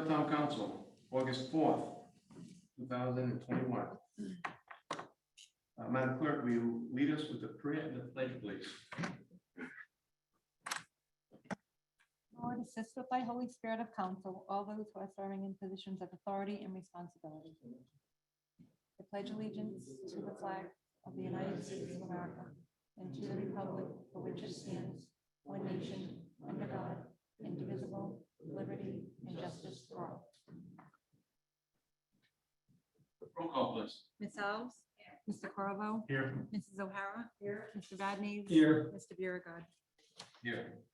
of Town Council, August 4th, 2021. Madam Clerk, will you lead us with the prayer and the pledge, please? Lord, assist with thy Holy Spirit of counsel all those who are serving in positions of authority and responsibility. I pledge allegiance to the flag of the United States of America and to the republic for which it stands, one nation, under God, indivisible, with liberty and justice for all. Roll call, please. Ms. Alves? Mr. Corvo? Here. Mrs. O'Hara? Here. Mr. Vadnez? Here. Mr. Biragad. Here.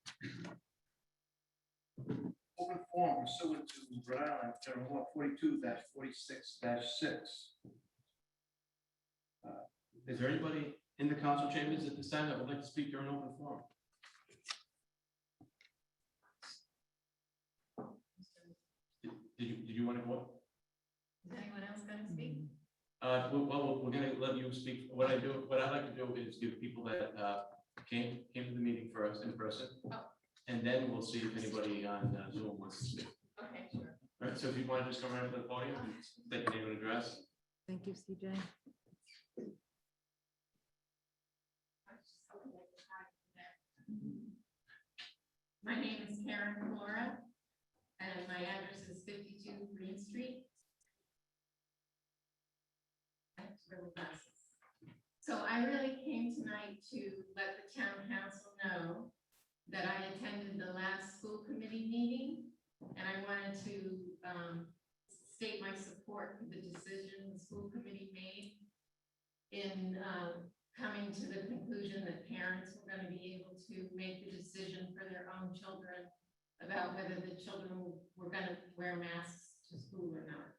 Open forum pursuant to Rhode Island General Law 42-46-6. Is there anybody in the council chambers at this time that would like to speak during open forum? Did you want to go? Is anyone else going to speak? Well, we're going to let you speak. What I like to do is give people that came to the meeting first in person. Oh. And then we'll see if anybody on Zoom wants to speak. Okay, sure. All right, so if you want to just come right up to the podium and state your name and address. Thank you, CJ. My name is Karen Flora, and my address is 52 Green Street. I have to wear my glasses. So I really came tonight to let the town council know that I attended the last school committee meeting, and I wanted to state my support for the decision the school committee made in coming to the conclusion that parents were going to be able to make the decision for their own children about whether the children were going to wear masks to school or not.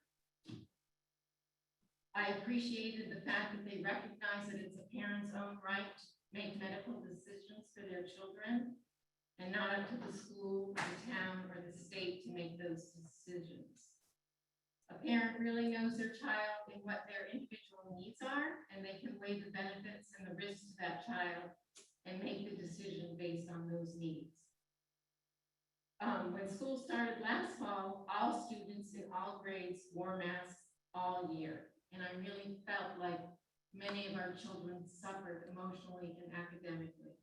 I appreciated the fact that they recognize that it's a parent's own right to make medical decisions for their children and not up to the school, the town, or the state to make those decisions. A parent really knows their child and what their individual needs are, and they can weigh the benefits and the risks to that child and make the decision based on those needs. When school started last fall, all students in all grades wore masks all year, and I really felt like many of our children suffered emotionally and academically.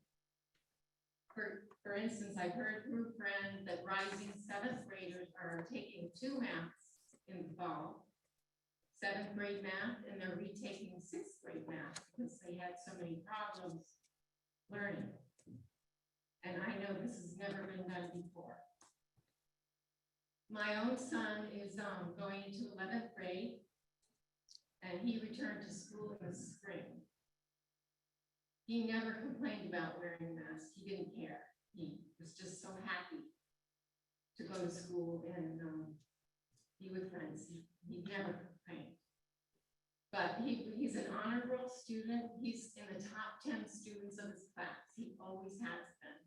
For instance, I heard through a friend that rising 7th graders are taking 2 maths in the fall, 7th grade math, and they're retaking 6th grade math because they had so many problems learning. And I know this has never been done before. My own son is going into 11th grade, and he returned to school in the spring. He never complained about wearing a mask. He didn't care. He was just so happy to go to school and be with friends. He never complained. But he's an honor roll student. He's in the top 10 students of his class. He always has been.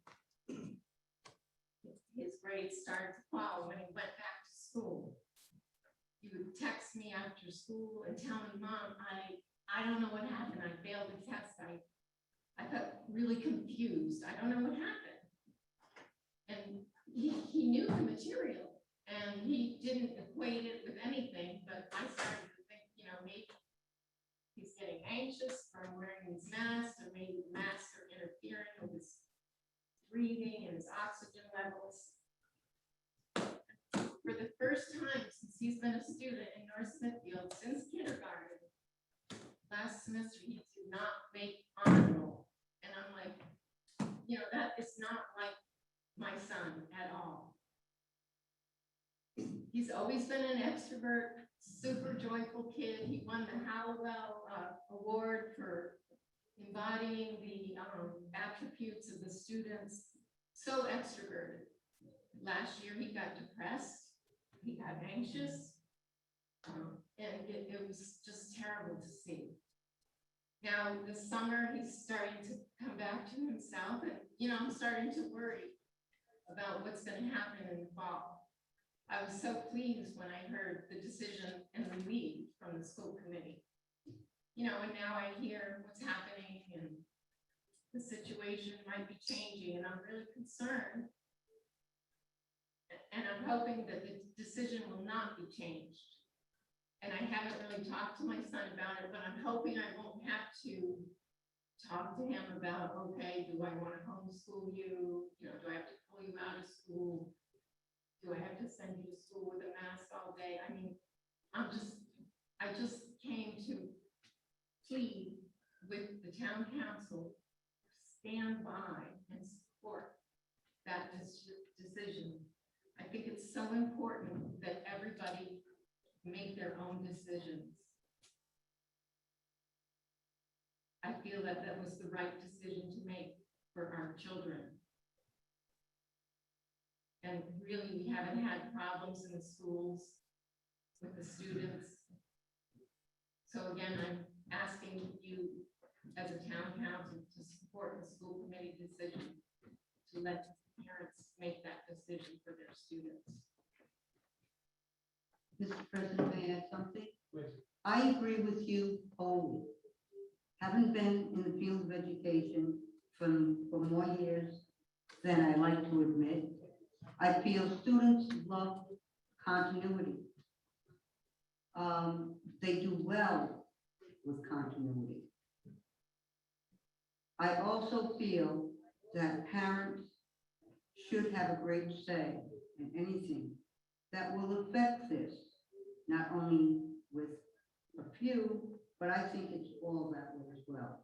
His grades started to fall when he went back to school. He would text me after school and tell me, Mom, I don't know what happened. I failed the test. I got really confused. I don't know what happened. And he knew the material and he didn't equate it with anything, but I started to think, maybe he's getting anxious from wearing these masks, or maybe the masks are interfering with his breathing and his oxygen levels. For the first time since he's been a student in North Smithfield, since kindergarten, last semester he did not make honor roll. And I'm like, that is not like my son at all. He's always been an extrovert, super joyful kid. He won the Hallowell Award for embodying the attributes of the students. So extroverted. Last year he got depressed, he got anxious, and it was just terrible to see. Now this summer he's starting to come back to himself, and I'm starting to worry about what's going to happen in the fall. I was so pleased when I heard the decision and the lead from the school committee. And now I hear what's happening and the situation might be changing, and I'm really concerned. And I'm hoping that the decision will not be changed. And I haven't really talked to my son about it, but I'm hoping I won't have to talk to him about, okay, do I want to homeschool you? You know, do I have to pull you out of school? Do I have to send you to school with a mask all day? I mean, I just came to plead with the town council, stand by and support that decision. I think it's so important that everybody make their own decisions. I feel that that was the right decision to make for our children. And really, we haven't had problems in the schools with the students. So again, I'm asking you as a town council to support the school committee decision to let parents make that decision for their students. Mr. President, may I add something? Please. I agree with you wholly. Having been in the field of education for more years than I like to admit, I feel students love continuity. They do well with continuity. I also feel that parents should have a great say in anything that will affect this, not only with a few, but I think it's all that way as well.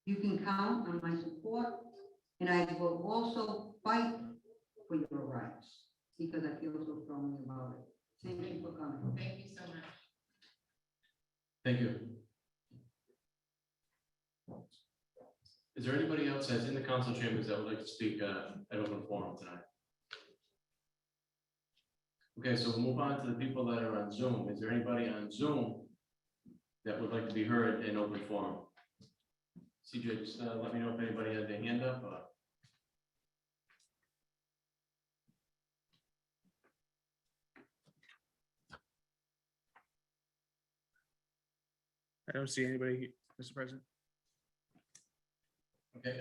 You can count on my support, and I will also fight for your rights because I feel so strongly about it. Thank you for coming. Thank you so much. Thank you. Is there anybody else that's in the council chambers that would like to speak at open forum tonight? Okay, so we'll move on to the people that are on Zoom. Is there anybody on Zoom that would like to be heard in open forum? CJ, just let me know if anybody has their hand up. I don't see anybody, Mr. President. Okay,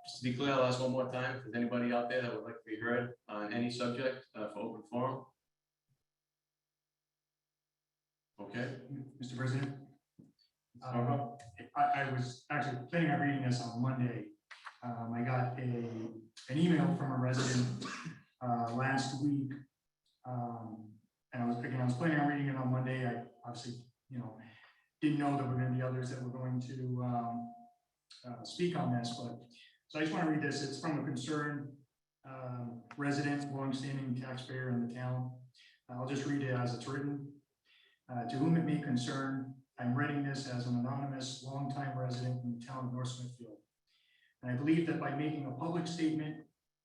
just to be clear, I'll ask one more time. If there's anybody out there that would like to be heard on any subject for open forum? Okay. Mr. President. I was actually planning on reading this on Monday. I got an email from a resident last week. And I was planning on reading it on Monday. I obviously, didn't know there were going to be others that were going to speak on this, but so I just want to read this. It's from a concerned resident, longstanding taxpayer in the town. I'll just read it as it's written. To whom it may concern, I'm writing this as an anonymous, longtime resident in the town of North Smithfield. And I believe that by making a public statement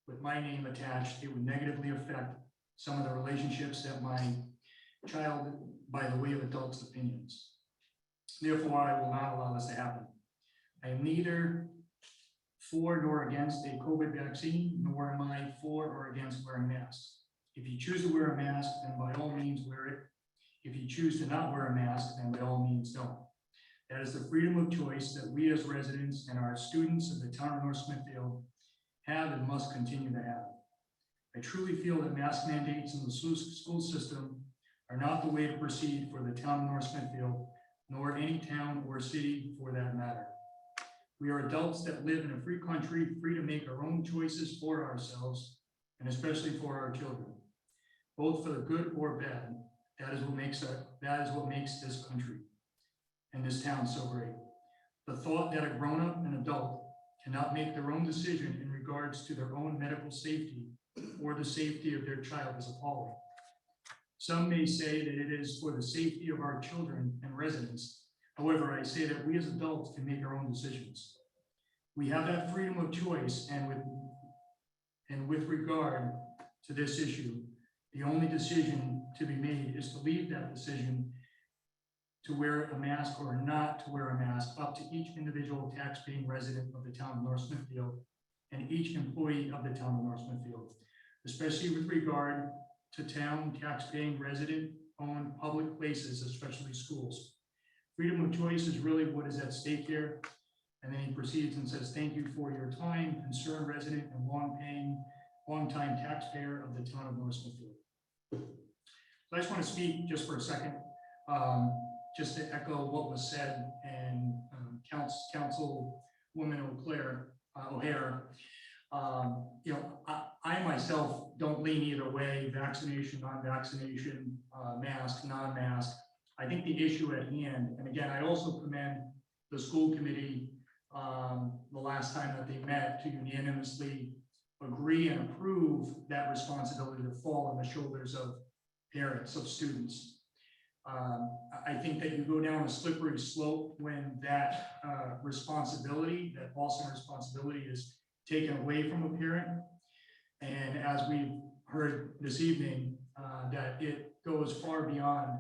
with my name attached, it would negatively affect some of the relationships that my child, by the way of adults' opinions. Therefore, I will not allow this to happen. I am neither for nor against a COVID vaccine, nor am I for or against wearing masks. If you choose to wear a mask, then by all means wear it. If you choose to not wear a mask, then by all means don't. That is the freedom of choice that we as residents and our students of the town of North Smithfield have and must continue to have. I truly feel that mask mandates in the school system are not the way to proceed for the town of North Smithfield, nor any town or city for that matter. We are adults that live in a free country, free to make our own choices for ourselves, and especially for our children, both for the good or bad. That is what makes this country and this town so great. The thought that a grown-up and adult cannot make their own decision in regards to their own medical safety or the safety of their child is appalling. Some may say that it is for the safety of our children and residents. However, I say that we as adults can make our own decisions. We have that freedom of choice, and with regard to this issue, the only decision to be made is to leave that decision to wear a mask or not to wear a mask up to each individual tax-paying resident of the town of North Smithfield and each employee of the town of North Smithfield, especially with regard to town tax-paying resident-owned public places, especially schools. Freedom of choice is really what is at stake here. And then he proceeds and says, thank you for your time, concerned resident and longtime taxpayer of the town of North Smithfield. So I just want to speak just for a second, just to echo what was said, and Councilwoman O'Hare. You know, I myself don't lean either way, vaccination, non-vaccination, mask, non-mask. I think the issue at hand, and again, I also commend the school committee, the last time that they met, to unanimously agree and approve that responsibility to fall on the shoulders of parents, of students. I think that you go down a slippery slope when that responsibility, that awesome responsibility, is taken away from a parent. And as we've heard this evening, that it goes far beyond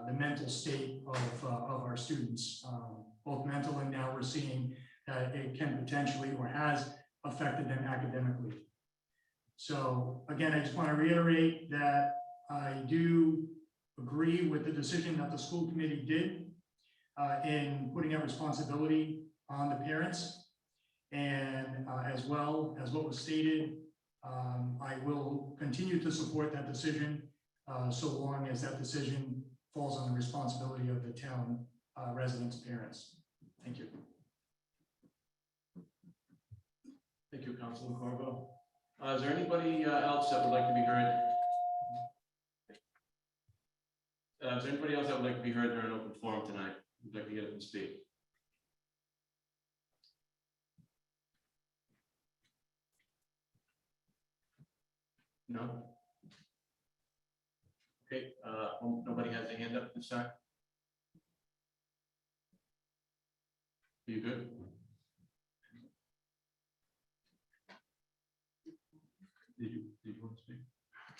the mental state of our students, both mental, and now we're seeing that it can potentially, or has affected them academically. So again, I just want to reiterate that I do agree with the decision that the school committee did in putting that responsibility on the parents. And as well as what was stated, I will continue to support that decision so long as that decision falls on the responsibility of the town residents' parents. Thank you. Thank you, Councilman Corvo. Is there anybody else that would like to be heard? Is there anybody else that would like to be heard during open forum tonight? Would like to get up and speak? No? Okay, nobody has a hand up this time? Are you good? Did you want to speak?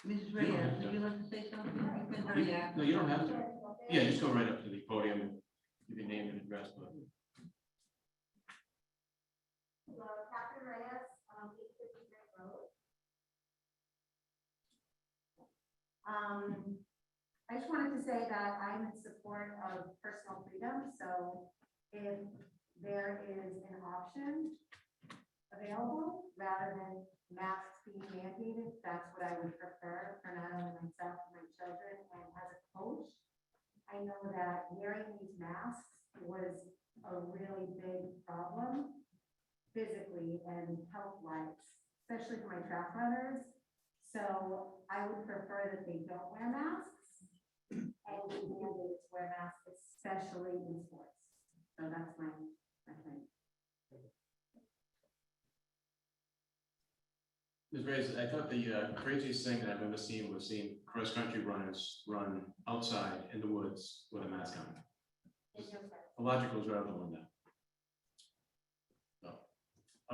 Mrs. You don't have Reyes, to. would you like to say something? You've been very active. No, you don't have to. Yeah, just go right up to the podium and give your name and address. But Captain Reyes, 850 Great Road. I just wanted to say that I'm in support of personal freedom, so if there is an option available rather than masks being mandated, that's what I would prefer for not only myself and my children. And as a coach, I know that wearing these masks was a really big problem physically and health-wise, especially for my track runners. So I would prefer that they don't wear masks and be mandated to wear masks, especially in sports. So that's my thing. Ms. Reyes, I thought the craziest thing that I've ever seen was seeing cross-country runners run outside in the woods with a mask on. The logic goes right out the window. So,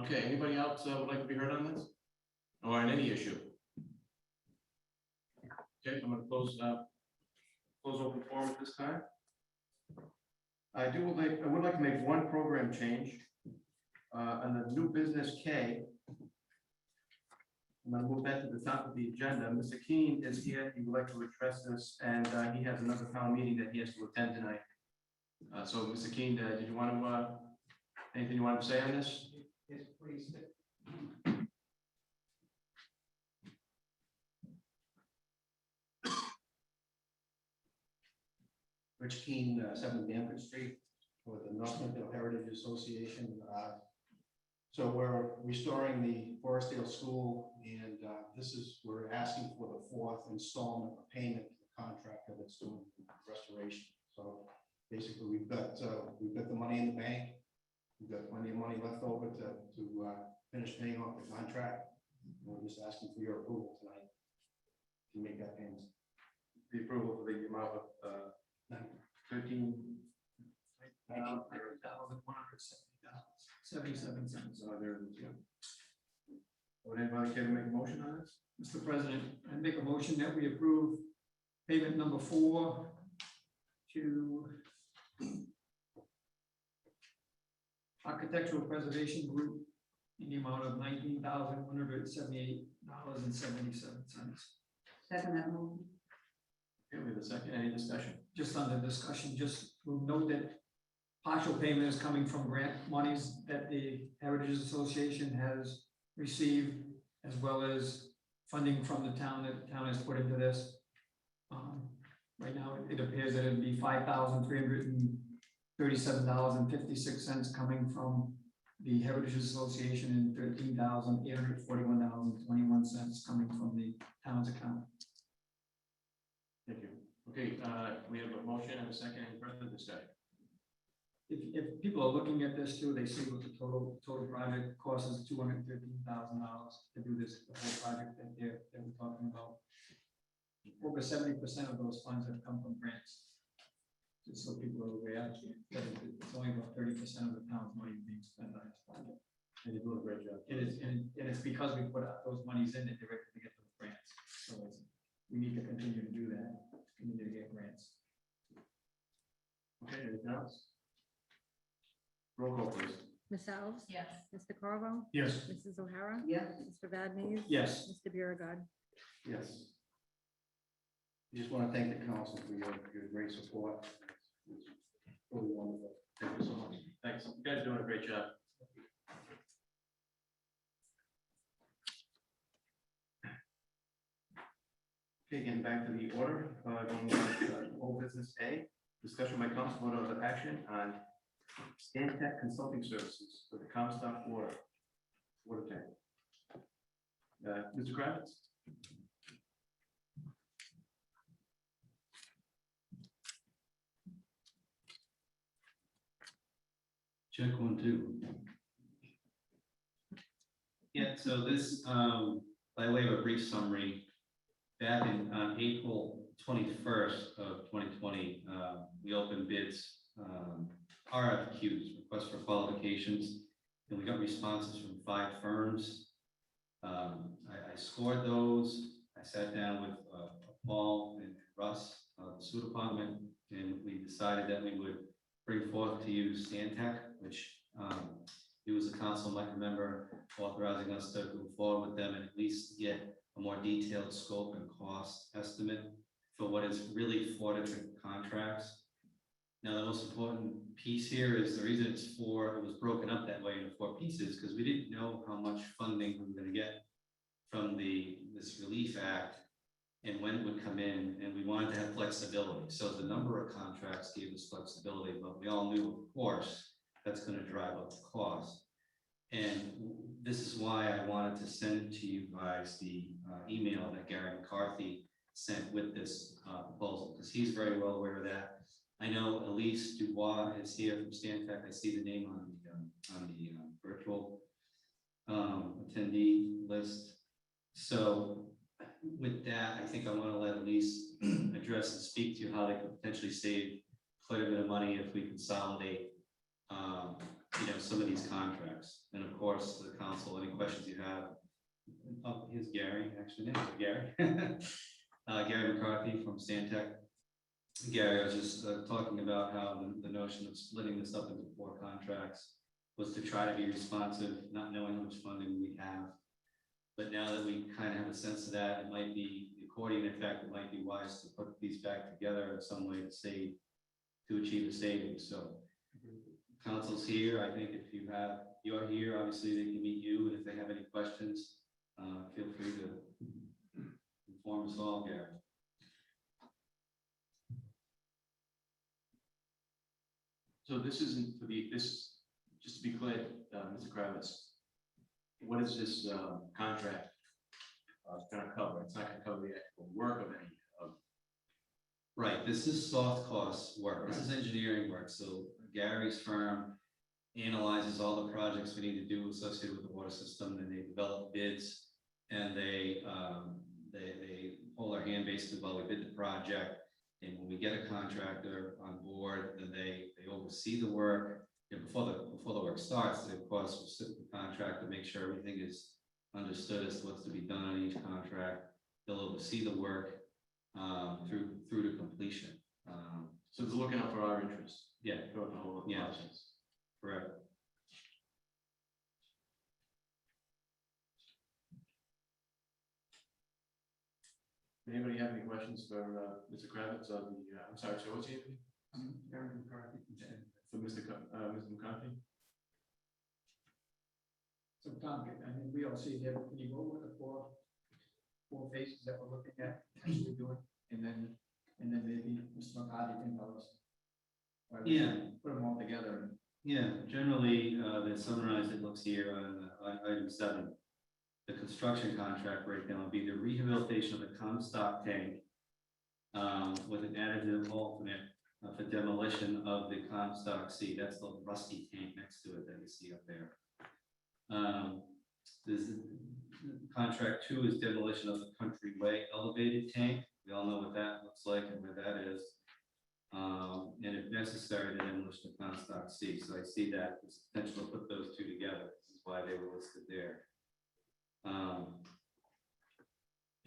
okay, anybody else would like to be heard on this? Or on any issue? Okay, I'm gonna close open forum at this time. I would like to make one program change. On the new business K, I'm gonna move that to the top of the agenda. Mr. Keene is here. He would like to address this, and he has another town meeting that he has to attend tonight. So, Mr. Keene, did you want to, anything you want to say on this? Yes, please. Rich Keene, 7 Danford Street, with the North Smithfield Heritage Association. So we're restoring the Forestdale School, and we're asking for the 4th installment of payment to the contractor that's doing restoration. So basically, we've got the money in the bank. We've got plenty of money left over to finish paying off the contract. We're just asking for your approval tonight to make that payment. The approval for the amount of 13. $170.77. So there it is, yeah. Would anybody care to make a motion on this? Mr. President, I make a motion that we approve payment number 4 to Architectural Preservation Group in the amount of $19,178.77. Second that motion. Okay, we have a second. Any discussion? Just under discussion, just we'll note that partial payment is coming from grant monies that the Heritage Association has receive, as well as funding from the town that the town has put into this. Right now, it appears that it'd be $5,337.56 coming from the Heritage Association and $13,841.21 coming from the town's account. Thank you. Okay, we have a motion and a second. Any further discussion? If people are looking at this too, they see what the total project cost is, $213,000 to do this, the whole project that we're talking about. Over 70% of those funds have come from grants. Just so people are aware, that it's only about 30% of the town's money being spent on this project. And you're doing a great job. It is, and it's because we put those monies in that they're able to get those grants. So we need to continue to do that, continue to get grants. Okay, anything else? Roll call, please. Ms. Alves? Yes. Mr. Carvo? Yes. Mrs. O'Hara? Yes, Mr. Vadnez, Yes. Mr. Biragad. Yes. I just want to thank the council for your great support. It's really wonderful. Thank you so much. Thanks. You guys are doing a great job. Okay, getting back to the order, going on to old business A, discussion by council vote of action on Stantec Consulting Services for the Comstock water tank. Mr. Kravitz? Check 1, 2. Yeah, so this, by way of a brief summary, back in April 21st of 2020, we opened bids, RFQs, requests for qualifications, and we got responses from 5 firms. I scored those. I sat down with Paul and Russ, the sewer department, and we decided that we would bring forth to you Stantec, which he was a council might remember authorizing us to go forward with them and at least get a more detailed scope and cost estimate for what is really 4 different contracts. Now, the most important piece here is the reason it was broken up that way into 4 pieces, because we didn't know how much funding we were going to get from this Relief Act and when it would come in, and we wanted to have flexibility. So the number of contracts gave us flexibility, but we all knew, of course, that's going to drive up the cost. And this is why I wanted to send to you guys the email that Gary McCarthy sent with this proposal, because he's very well aware of that. I know Elise Dubois is here from Stantec. I see the name on the virtual attendee list. So with that, I think I want to let Elise address and speak to how they could potentially save quite a bit of money if we consolidate, some of these contracts. And of course, the council, any questions you have. Oh, here's Gary, actually, Gary. Gary McCarthy from Stantec. Gary, I was just talking about how the notion of splitting this up into 4 contracts was to try to be responsive, not knowing how much funding we have. But now that we kind of have a sense of that, it might be the accordion effect. It might be wise to put these back together in some way to achieve a savings. So council's here. I think if you're here, obviously they can meet you. And if they have any questions, feel free to inform us all, Gary. So this isn't for just to be clear, Mr. Kravitz, what is this contract going to cover? It's not going to cover the actual work of any of. Right, this is soft cost work. This is engineering work. So Gary's firm analyzes all the projects we need to do associated with the water system, and they develop bids, and they hold our hand basically while we bid the project. And when we get a contractor on board, then they oversee the work. And before the work starts, they of course will sit with the contractor, make sure everything is understood as to what's to be done on each contract. They'll oversee the work through to completion. So it's looking out for our interests. Yeah, Throughout the whole Yeah. process. correct. Anybody have any questions for Mr. Kravitz or I'm sorry, so what's your name? Gary McCarthy. For Mr. McCarthy? So Tom, I think we all see there, can you go over the four phases that we're looking at, potentially doing, and then maybe Mr. McCarthy can tell us. why we Yeah. Put them all together. Yeah, generally, they're summarized, it looks here on item 7. The construction contract breakdown would be the rehabilitation of the Comstock tank with an additive alternate for demolition of the Comstock C. That's the rusty tank next to it that you see up there. This contract 2 is demolition of the Country Way elevated tank. We all know what that looks like and where that is. And if necessary, the demolition of Comstock C. So I see that there's potential to put those two together. This is why they were listed there. And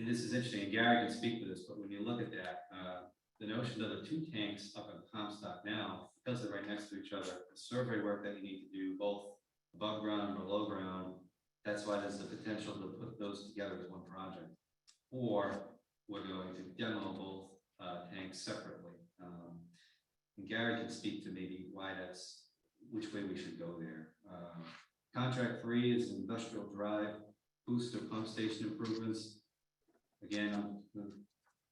this is interesting, and Gary can speak to this, but when you look at that, the notion of the 2 tanks up in Comstock now, because they're right next to each other, the survey work that you need to do both above ground and below ground, that's why there's the potential to put those together as one project. Or we're going to demo both tanks separately. And Gary can speak to maybe why that's, which way we should go there. Contract 3 is industrial drive booster pump station improvements. Again,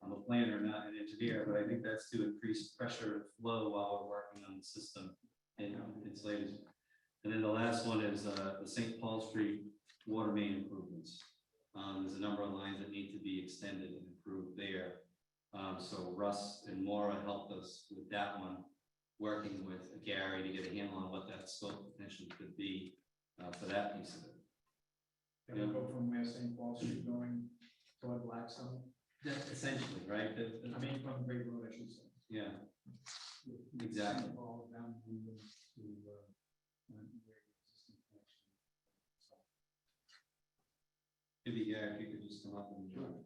I'm a planner, not an engineer, but I think that's to increase pressure and flow while we're working on the system and its latest. And then the last one is the St. Paul Street water main improvements. There's a number of lines that need to be extended and improved there. So Russ and Maura helped us with that one, working with Gary to get a handle on what that scope potentially could be for that piece of it. Can we go from where St. Paul Street going toward Blackstone? That's essentially, right? I mean, from Great Road, I should say. Yeah, exactly. All down to, where the existing connection. Maybe, yeah, if you could just come up and join.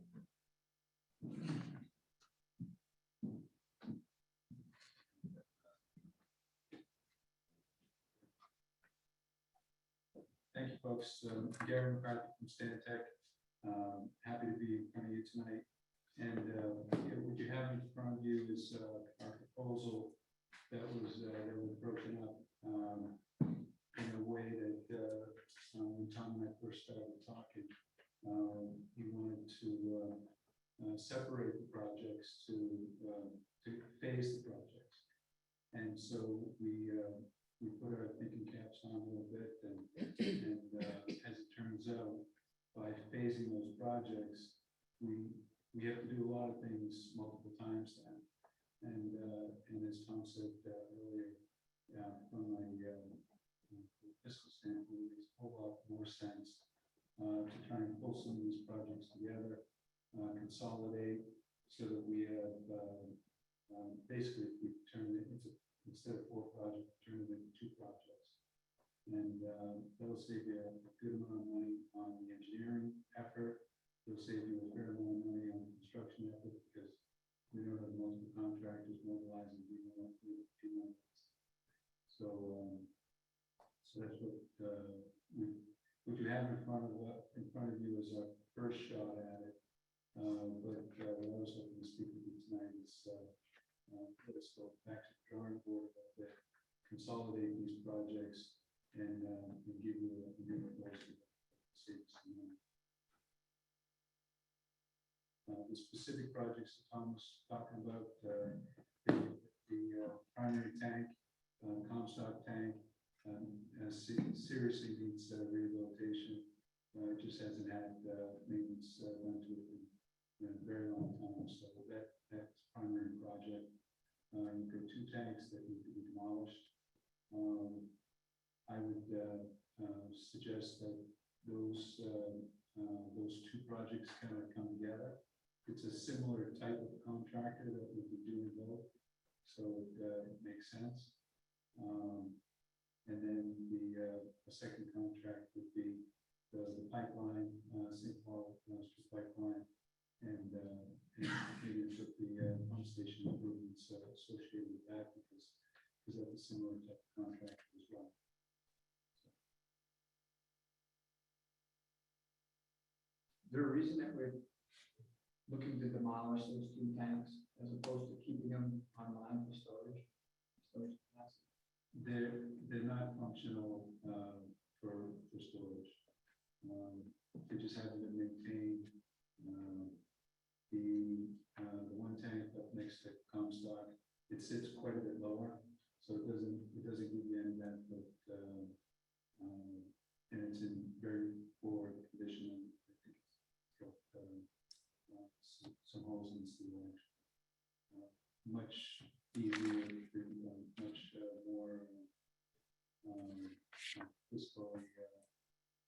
Thank you, folks. Gary McCarthy from Stantec. Happy to be in front of you tonight. And what you have in front of you is our proposal that was broken up in a way that when Tom and I first started talking, he wanted to separate the projects to phase the projects. And so we put our thinking caps on a little bit, and as it turns out, by phasing those projects, we have to do a lot of things multiple times then. And as Tom said earlier, from a fiscal standpoint, it makes a whole lot more sense to try and pull some of these projects together, consolidate, so that we have basically we turn it into, instead of 4 projects, turn it into 2 projects. And that'll save you a good amount of money on the engineering effort. It'll save you a fair amount of money on the construction effort, because we don't have multiple contractors mobilizing. So that's what you have in front of you is our first shot at it. But what I was hoping to speak with you tonight is let us go back to the drawing board a little bit, consolidate these projects, and give you a new proposal. The specific projects that Tom was talking about, the primary tank, Comstock tank, seriously needs rehabilitation. It just hasn't had maintenance done to it in a very long time. So that's the primary project. You've got 2 tanks that need to be demolished. I would suggest that those 2 projects kind of come together. It's a similar type of contractor that would be doing both, so it makes sense. And then the second contract would be the pipeline, St. Paul Street pipeline, and maybe put the pump station improvements associated with that, because that's a similar type of contract as well. Is there a reason that we're looking to demolish those 2 tanks as opposed to keeping them online for storage? They're not functional for storage. It just hasn't been maintained. The one tank up next to Comstock, it sits quite a bit lower, so it doesn't give you any benefit. And it's in very poor condition. I think it's got some holes in the steel. Much easier, much more fiscally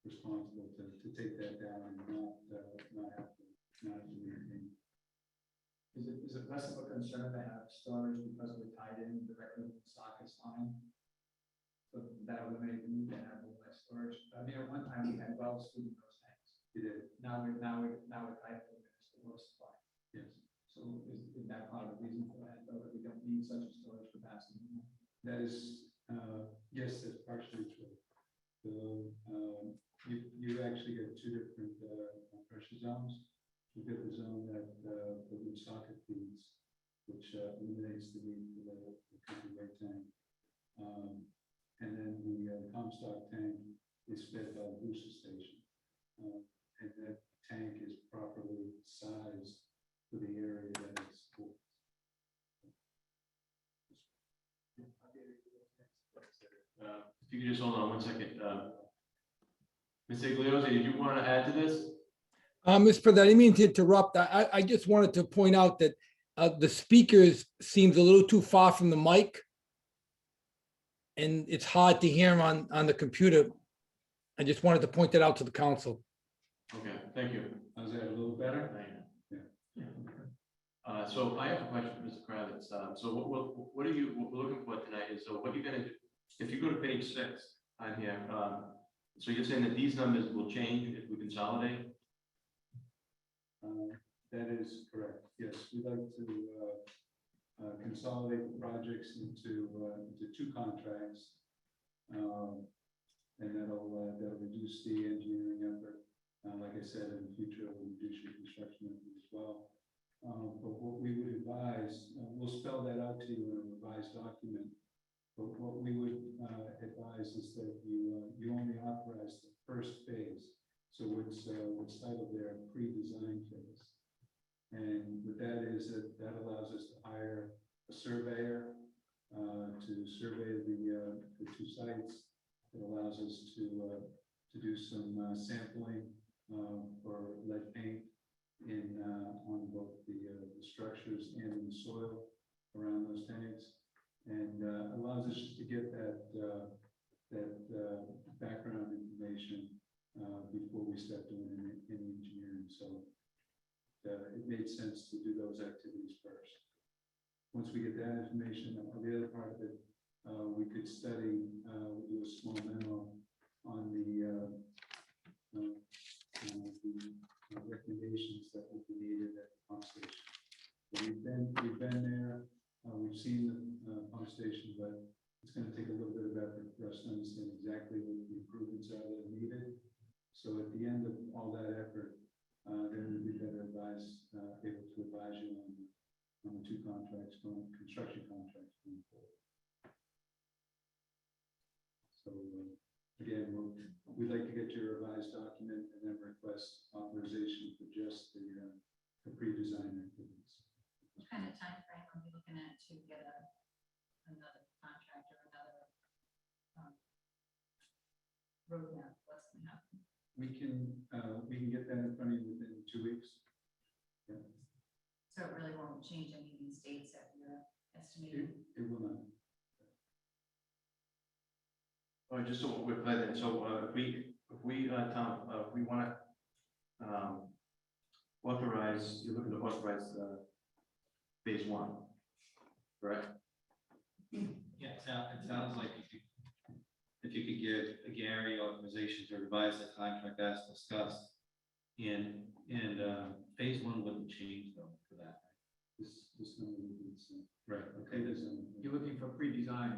responsible to take that down and not have to maintain. Is it less of a concern to have storage because we're tied in directly with the sockets line? So that eliminates the need to have a little less storage. I mean, at one time we had wells feeding those tanks. It is. Now we're tied to the water supply. Yes. So is that part of the reason for that, though, that we don't need such a storage capacity? That is, yes, that's partially true. So, you actually get two different pressure zones. You get the zone that the socket feeds, which eliminates the need for the county-weight tank. And then the Comstock tank is fed by the booster station. And that tank is properly sized for the area that it's for. If you could just hold on one second. Mr. Igliozzi, did you want to add to this? Mr. President, I didn't mean to interrupt. I just wanted to point out that the speakers seems a little too far from the mic. And it's hard to hear on the computer. I just wanted to point that out to the council. Okay, thank you. How's that, a little better? So I have a question for Mr. Kravitz. So what we're looking for tonight is, so what you're gonna do, if you go to page 6 on here, so you're saying that these numbers will change if we consolidate? That is correct. Yes, we'd like to consolidate the projects into two contracts. And that'll reduce the engineering effort. Like I said, in the future, it will reduce your construction effort as well. But what we would advise, we'll spell that out to you in a revised document. But what we would advise is that you only authorize the first phase. So what's titled there, pre-design phase. And what that is, that allows us to hire a surveyor to survey the two sites. It allows us to do some sampling for lead paint on both the structures and in the soil around those tanks, and allows us just to get that background information before we start doing any engineering. So it made sense to do those activities first. Once we get that information, the other part of it, we could study, we'll do a small memo on the recommendations that will be needed at the pump station. So we've been there, we've seen the pump station, but it's going to take a little bit of effort for us to understand exactly what the improvements are that are needed. So at the end of all that effort, then we'd be better advised, able to advise you on the two contracts, construction contracts going forward. So again, we'd like to get your revised document and then request authorization for just the pre-design activities. What kind of time frame are we looking at to get another contract or another roadmap? What's going to happen? We can get that in front of you within 2 weeks. Yeah. So it really won't change any of these dates that you're estimating? It will not. Oh, just so we're clear then, so if we Tom, we want to authorize, you're looking to authorize phase 1, correct? Yeah, it sounds like if you could give Gary authorization to revise the contract as discussed, and phase 1 wouldn't change though for that. This number would be the same. Right, okay, You're looking for pre-design,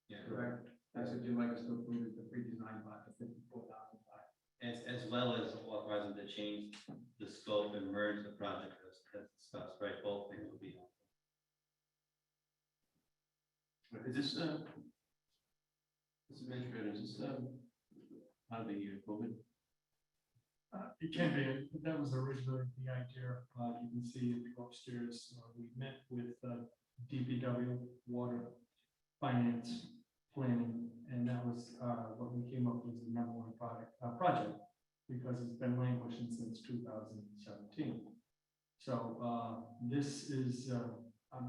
yeah, correct? That's what you'd like us to approve, is the pre-design part, the 54,005. as well as authorizing to change the scope and merge the project as discussed, right? Both things will be. Is this, Mr. Administrator, is this, out of the COVID It can be, that was originally the idea. You can see if you go upstairs, we met with DPW, water, finance, planning, and that was what we came up with the number one project, because it's been languishing since 2017. So this is,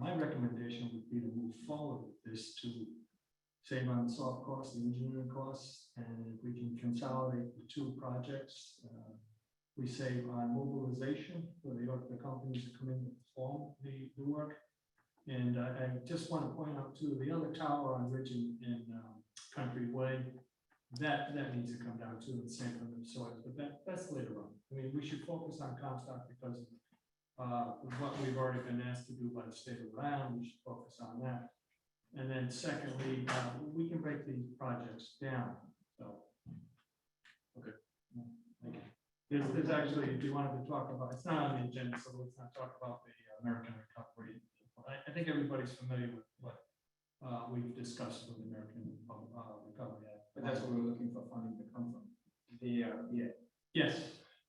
my recommendation would be to move forward with this to save on soft costs, the engineering costs, and if we can consolidate the two projects, we save on mobilization for the companies to come in and perform the work. And I just want to point out too, the other tower on Ridge in Country Way, that needs to come down too, and same for the soils, but that's later on. I mean, we should focus on Comstock because of what we've already been asked to do by the state of Rhode Island. We should focus on that. And then secondly, we can break these projects down, so. Okay. Thank you. There's actually, if you wanted to talk about, it's not on the agenda, so let's not talk about the American Recovery. I think everybody's familiar with what we've discussed with the American Recovery Act. But that's what we're looking for funding to come from. The, Yes,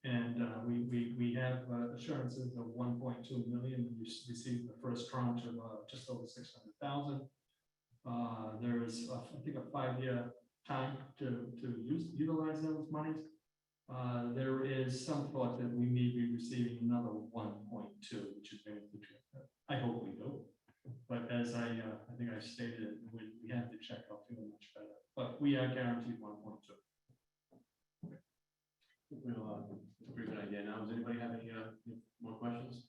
and we have assurances of 1.2 million. We received the first tranche of just over 600,000. There is, I think, a 5-year time to utilize those monies. There is some thought that we may be receiving another 1.2, which is very good. I hope we do. But as I think I stated, it, we have to check out feeling much better. But we are guaranteed 1.2. We'll, pretty good idea now. Does anybody have any more questions?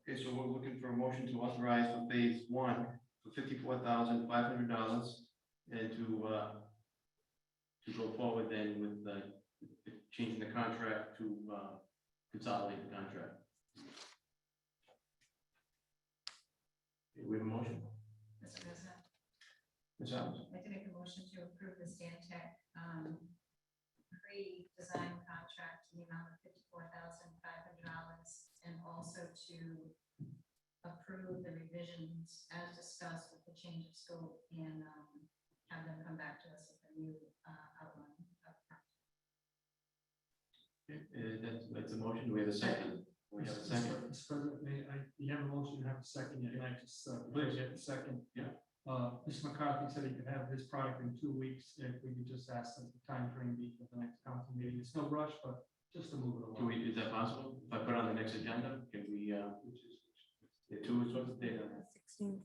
Okay, so we're looking for a motion to authorize for phase 1 for $54,500 and to go forward then with changing the contract to consolidate the contract. Okay, we have a motion. Mr. President, Ms. Adams? I'd like to make a motion to approve the Stantec pre-design contract in the amount of $54,500 and also to approve the revisions as discussed with the change of scope and have them come back to us with a new outline. Okay, that's a motion. Do we have a second? We have a second. Mr. President, you have a motion, you have a second, and I just, please get a second. Yeah. Mr. McCarthy said he could have this product in 2 weeks, if we could just ask that the time frame be for the next council meeting. It's no rush, but just to move it along. Is that possible? If I put it on the next agenda, can we, the 2 is what's the date on that? 16th,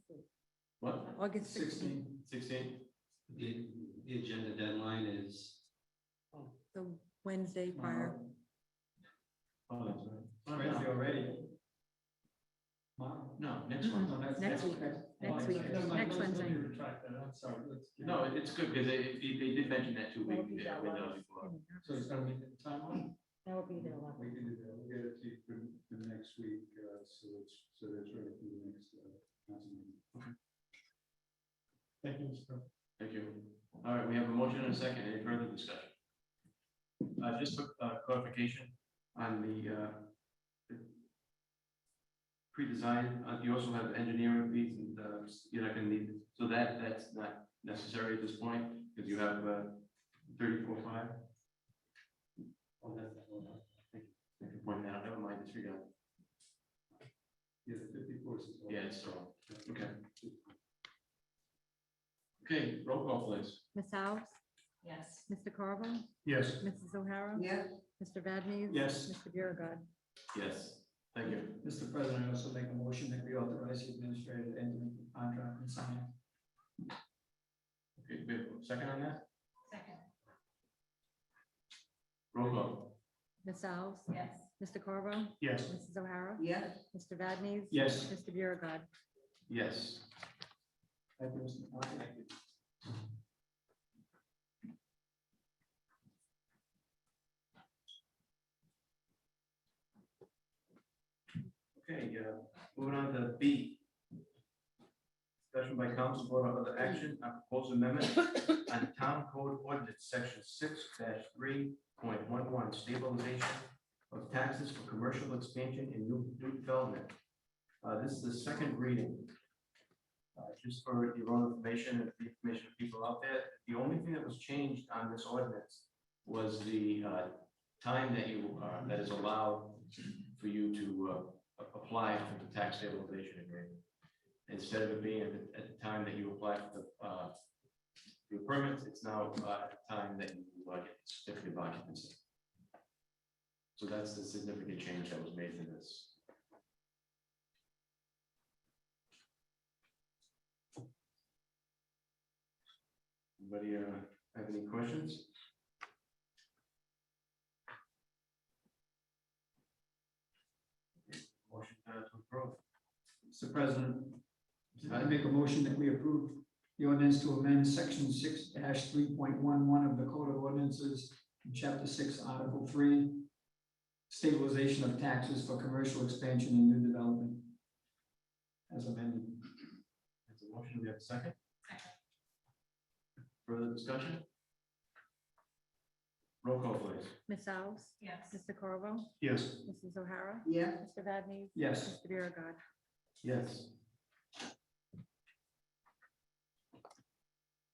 What? August 16th, 16? The agenda deadline is, the Wednesday prior. Oh, that's right. Wednesday already. No, next one. Next week, next week, next Wednesday. Retract that, I'm sorry. No, it's good because they did mention that 2 week window before. So it's gonna meet the timeline? That would be the 11th. We can do that. We'll get it to you for next week, so that's ready for the next council meeting. Thank you, Mr. Thank you. All right, we have a motion and a second. Any further discussion? Just for clarification on the pre-design, you also have engineering fees and you're not gonna need, so that's not necessary at this point because you have 34.5. Oh, that's, thank you for pointing that out. Never mind, disregard. Yeah, the 54 is. Yeah, it's so, okay. Okay, roll call please. Ms. Alves, Yes. Mr. Carvo, Yes. Mrs. O'Hara, Yes, Mr. Vadnez. Yes. Mr. Biragad. Yes, thank you. Mr. President, I also make a motion that we authorize the administrator to enter into the contract and sign. Okay, we have a second on that? Second. Roll call. Ms. Alves, Yes. Mr. Carvo, Yes. Mrs. O'Hara, yes, Mr. Vadnez. Yes. Mr. Biragad. Yes. Thank you, Mr. McCarthy. Okay, moving on to B. Discussion by council vote on other action, on proposed amendment on town code ordinance section 6-3.11 stabilization of taxes for commercial expansion in new development. This is the second reading. Just for your own information and the information of people out there, the only thing that was changed on this ordinance was the time that you, that is allowed for you to apply for the tax stabilization agreement. Instead of it being at the time that you apply for your permits, it's now at the time that you get the certificate of occupancy. So that's the significant change that was made to this. Anybody have any questions? Motion to approve. Mr. President, I make a motion that we approve the ordinance to amend section 6-3.11 of the Code of Ordinances, chapter 6, article 3, stabilization of taxes for commercial expansion and new development, as amended. That's a motion. We have a second. Further discussion? Roll call, please. Ms. Alves? Yes. Mr. Corvo? Yes. Mrs. O'Hara? Yes, Mr. Vadney, Yes. Mr. Biragad. Yes.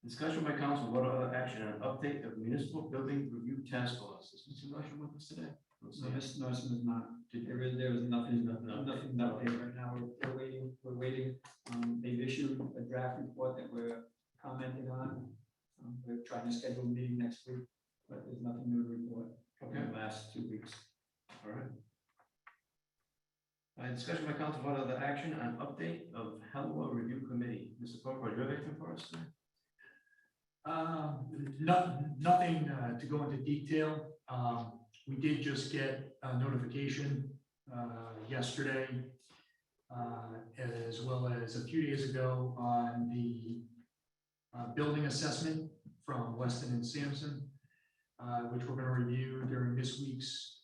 Discussion by council, what other action on update of municipal building review task force? Is Mr. Russian with us today? No, this is not. There is nothing update right now. We're waiting. They've issued a draft report that we're commenting on. We're trying to schedule a meeting next week, but there's nothing new to report from the last 2 weeks. All right. Discussion by council, what other action on update of Hallowell Review Committee? Mr. Corporal, do you have anything for us today? Nothing to go into detail. We did just get a notification yesterday, as well as a few days ago on the building assessment from Weston and Sampson, which we're going to review during this week's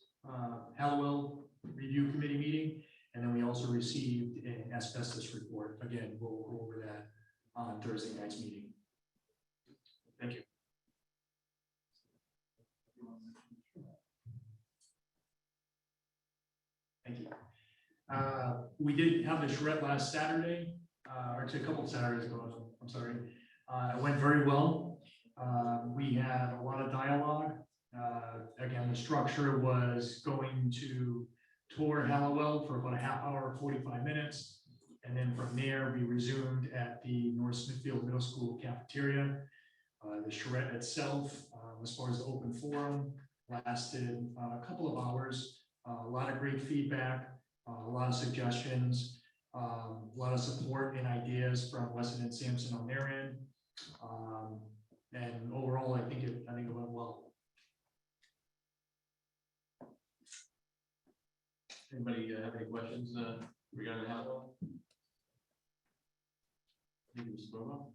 Hallowell Review Committee meeting. And then we also received an asbestos report. Again, we'll go over that on Thursday night's meeting. Thank you. Thank you. We did have the charrette last Saturday, or actually a couple of Saturdays ago, I'm sorry. It went very well. We had a lot of dialogue. Again, the structure was going to tour Hallowell for about a half hour, 45 minutes. And then from there, we resumed at the North Smithfield Middle School cafeteria. The charrette itself, as far as the open forum, lasted a couple of hours. A lot of great feedback, a lot of suggestions, a lot of support and ideas from Weston and Sampson on their end. And overall, I think it went well. Anybody have any questions regarding Hallowell? Thank you, Mr. Corvo.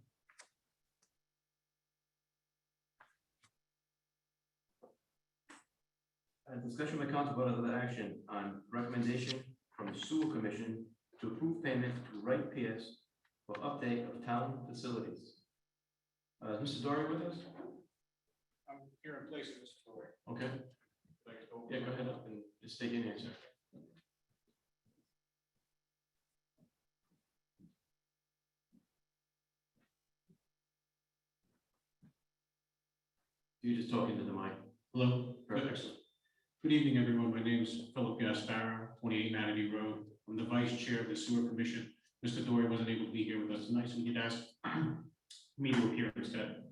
Discussion by council vote of the action on recommendation from the Sewer Commission to approve payment to Wright Pierce for update of town facilities. Is Mr. Dory with us? I'm here in place of Mr. Torrey. Okay. Yeah, go ahead up and just take in here, sir. You're just talking to the mic. Hello. Perfect. Good evening, everyone. My name is Philip Gasparo, 28 Manatee Road. I'm the vice chair of the Sewer Commission. Mr. Dory wasn't able to be here with us tonight, so he'd asked me to appear instead.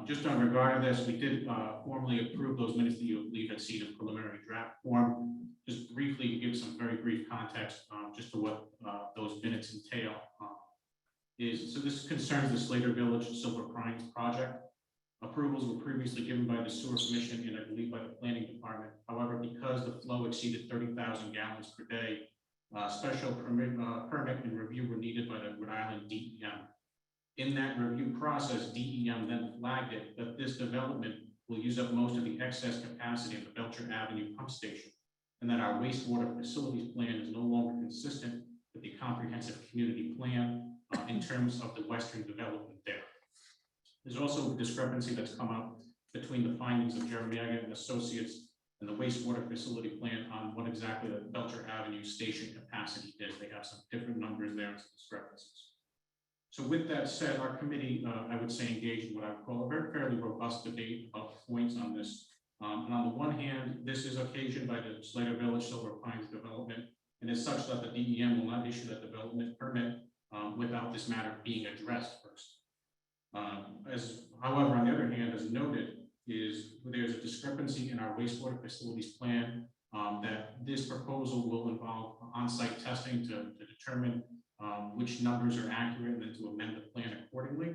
Just on regard to this, we did formally approve those minutes that you believe had seen in preliminary draft form. Just briefly to give some very brief context, just to what those minutes entail. So this concerns the Slater Village Silver Pines project. Approvals were previously given by the Sewer Commission and I believe by the Planning Department. However, because the flow exceeded 30,000 gallons per day, special permit and review were needed by the Rhode Island DEM. In that review process, DEM then flagged it that this development will use up most of the excess capacity of the Belcher Avenue pump station, and that our wastewater facilities plan is no longer consistent with the comprehensive community plan in terms of the western development there. There's also a discrepancy that's come up between the findings of Jeremiah and Associates and the wastewater facility plan on what exactly the Belcher Avenue station capacity is. They have some different numbers there and some discrepancies. So with that said, our committee, I would say, engaged in what I would call a very fairly robust debate about points on this. And on the one hand, this is occasioned by the Slater Village Silver Pines development, and is such that the DEM will not issue that development permit without this matter being addressed first. However, on the other hand, as noted, is there's a discrepancy in our wastewater facilities plan that this proposal will involve on-site testing to determine which numbers are accurate and then to amend the plan accordingly.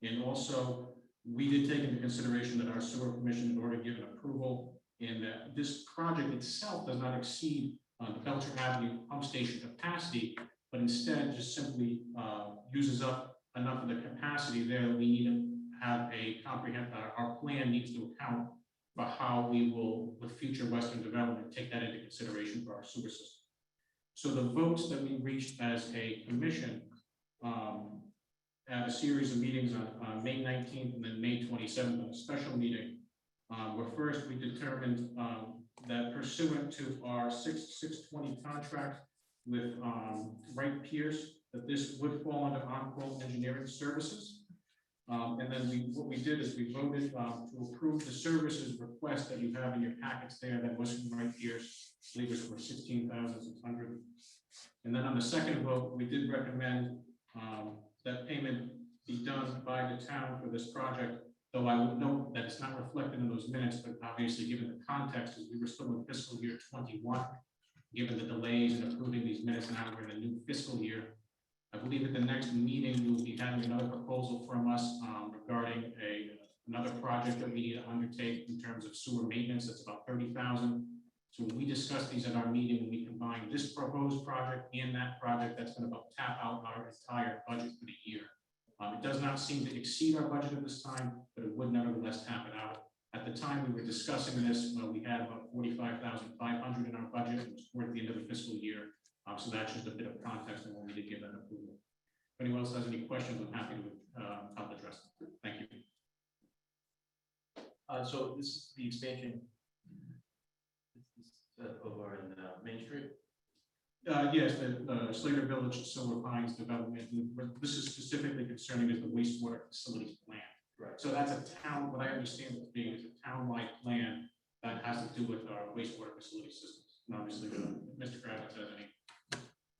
And also, we did take into consideration that our sewer commission had already given approval and that this project itself does not exceed the Belcher Avenue pump station capacity, but instead just simply uses up enough of the capacity there that we need to have a comprehensive, our plan needs to account for how we will, with future Western development, take that into consideration for our sewer system. So the votes that we reached as a commission at a series of meetings on May 19th and then May 27th, on a special meeting, where first we determined that pursuant to our 6/6/20 contract with Wright Pierce, that this would fall under on-call engineering services. And then what we did is we voted to approve the services request that you have in your packets there that was from Wright Pierce, I believe it was for $16,600. And then on the second vote, we did recommend that payment be done by the town for this project, though I would note that it's not reflected in those minutes, but obviously given the context, as we were still in fiscal year 21, given the delays in approving these minutes, now we're in a new fiscal year. I believe at the next meeting, we will be having another proposal from us regarding another project that we need to undertake in terms of sewer maintenance. That's about $30,000. So when we discuss these at our meeting, we combine this proposed project and that project, that's going to about tap out our entire budget for the year. It does not seem to exceed our budget at this time, but it would nevertheless tap it out. At the time we were discussing this, we had about $45,500 in our budget. It was toward the end of the fiscal year. So that's just a bit of context and when we did give that approval. If anyone else has any questions, I'm happy to help address them. Thank you. So this is the expansion over in Main Street. Yes, the Slater Village Silver Pines development. This is specifically concerning is the wastewater facilities plan. Right. So that's a town, what I understand it to be is a town-wide plan that has to do with our wastewater facility systems. And obviously, Mr. Kravitz has any,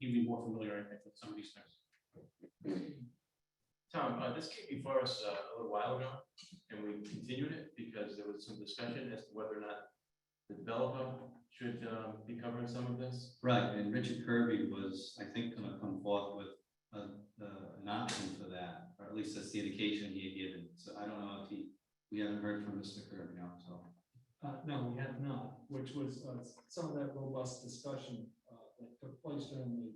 he'd be more familiar, I think, with some of these things. Tom, this came before us a little while ago, and we continued it because there was some discussion as to whether or not the developer should be covering some of this. Right, and Richard Kirby was, I think, going to come forth with an option for that, or at least that's the indication he had given. So I don't know if we haven't heard from Mr. Kirby now, so. No, we have not, which was some of that robust discussion that took place during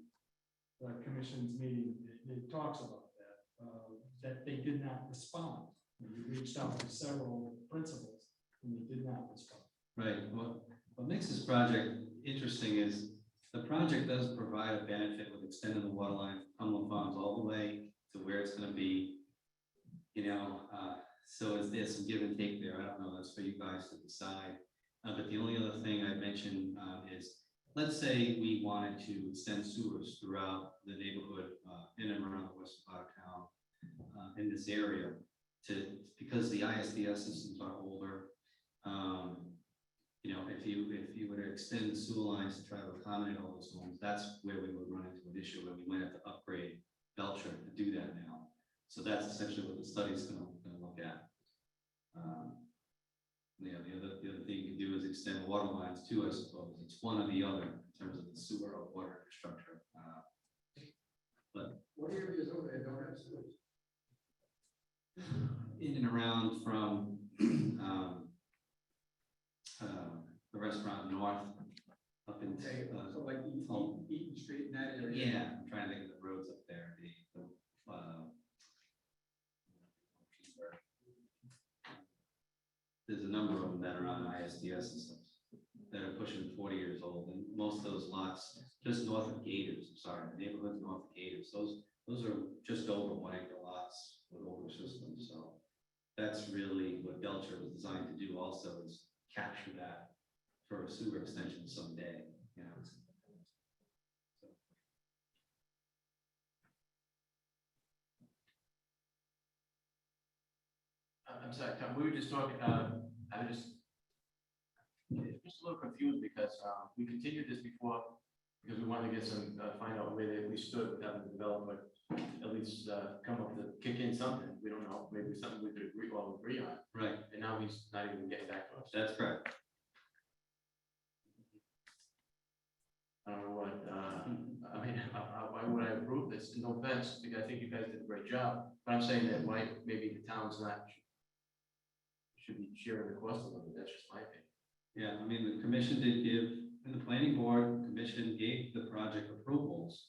the commission's meeting. It talks about that they did not respond. We reached out to several principals and they did not respond. Right, well, what makes this project interesting is the project does provide a benefit with extending the water line from Cumberland Farms all the way to where it's gonna be, so is there some give and take there? I don't know, that's for you guys to decide. But the only other thing I mentioned is, let's say we wanted to extend sewers throughout the neighborhood in and around the western part of town in this area because the ISDS systems are older. If you were to extend the sewer lines to try to accommodate all those homes, that's where we would run into an issue where we might have to upgrade Belcher to do that now. So that's essentially what the study is going to look at. The other thing you can do is extend water lines too, I suppose. It's one or the other in terms of the sewer or water infrastructure. But What areas over there don't have sewers? in and around from the restaurant north up into So like Eaton Street and that area? yeah, I'm trying to think of the roads up there. There's a number of them that are on ISDS systems that are pushing 40 years old, and most of those lots just north of Gators. I'm sorry, the neighborhoods north of Gators. Those are just over 1 acre lots with older systems. So that's really what Belcher was designed to do. Also, is capture that for a sewer extension someday. So. I'm sorry, Tom, we were just talking, I was just a little confused because, we continued this before, because we wanted to get some, find out where we stood with having the developer, at least, come up to kick in something, we don't know, maybe something we could all agree on, Right, and now he's not even getting back to us. that's correct. I don't know what, I mean, why would I approve this? No offense, because I think you guys did a great job, but I'm saying that why, maybe the town's not, should be sharing the cost a little bit, that's just my opinion. Yeah, I mean, the commission did give, and the planning board commission gave the project approvals.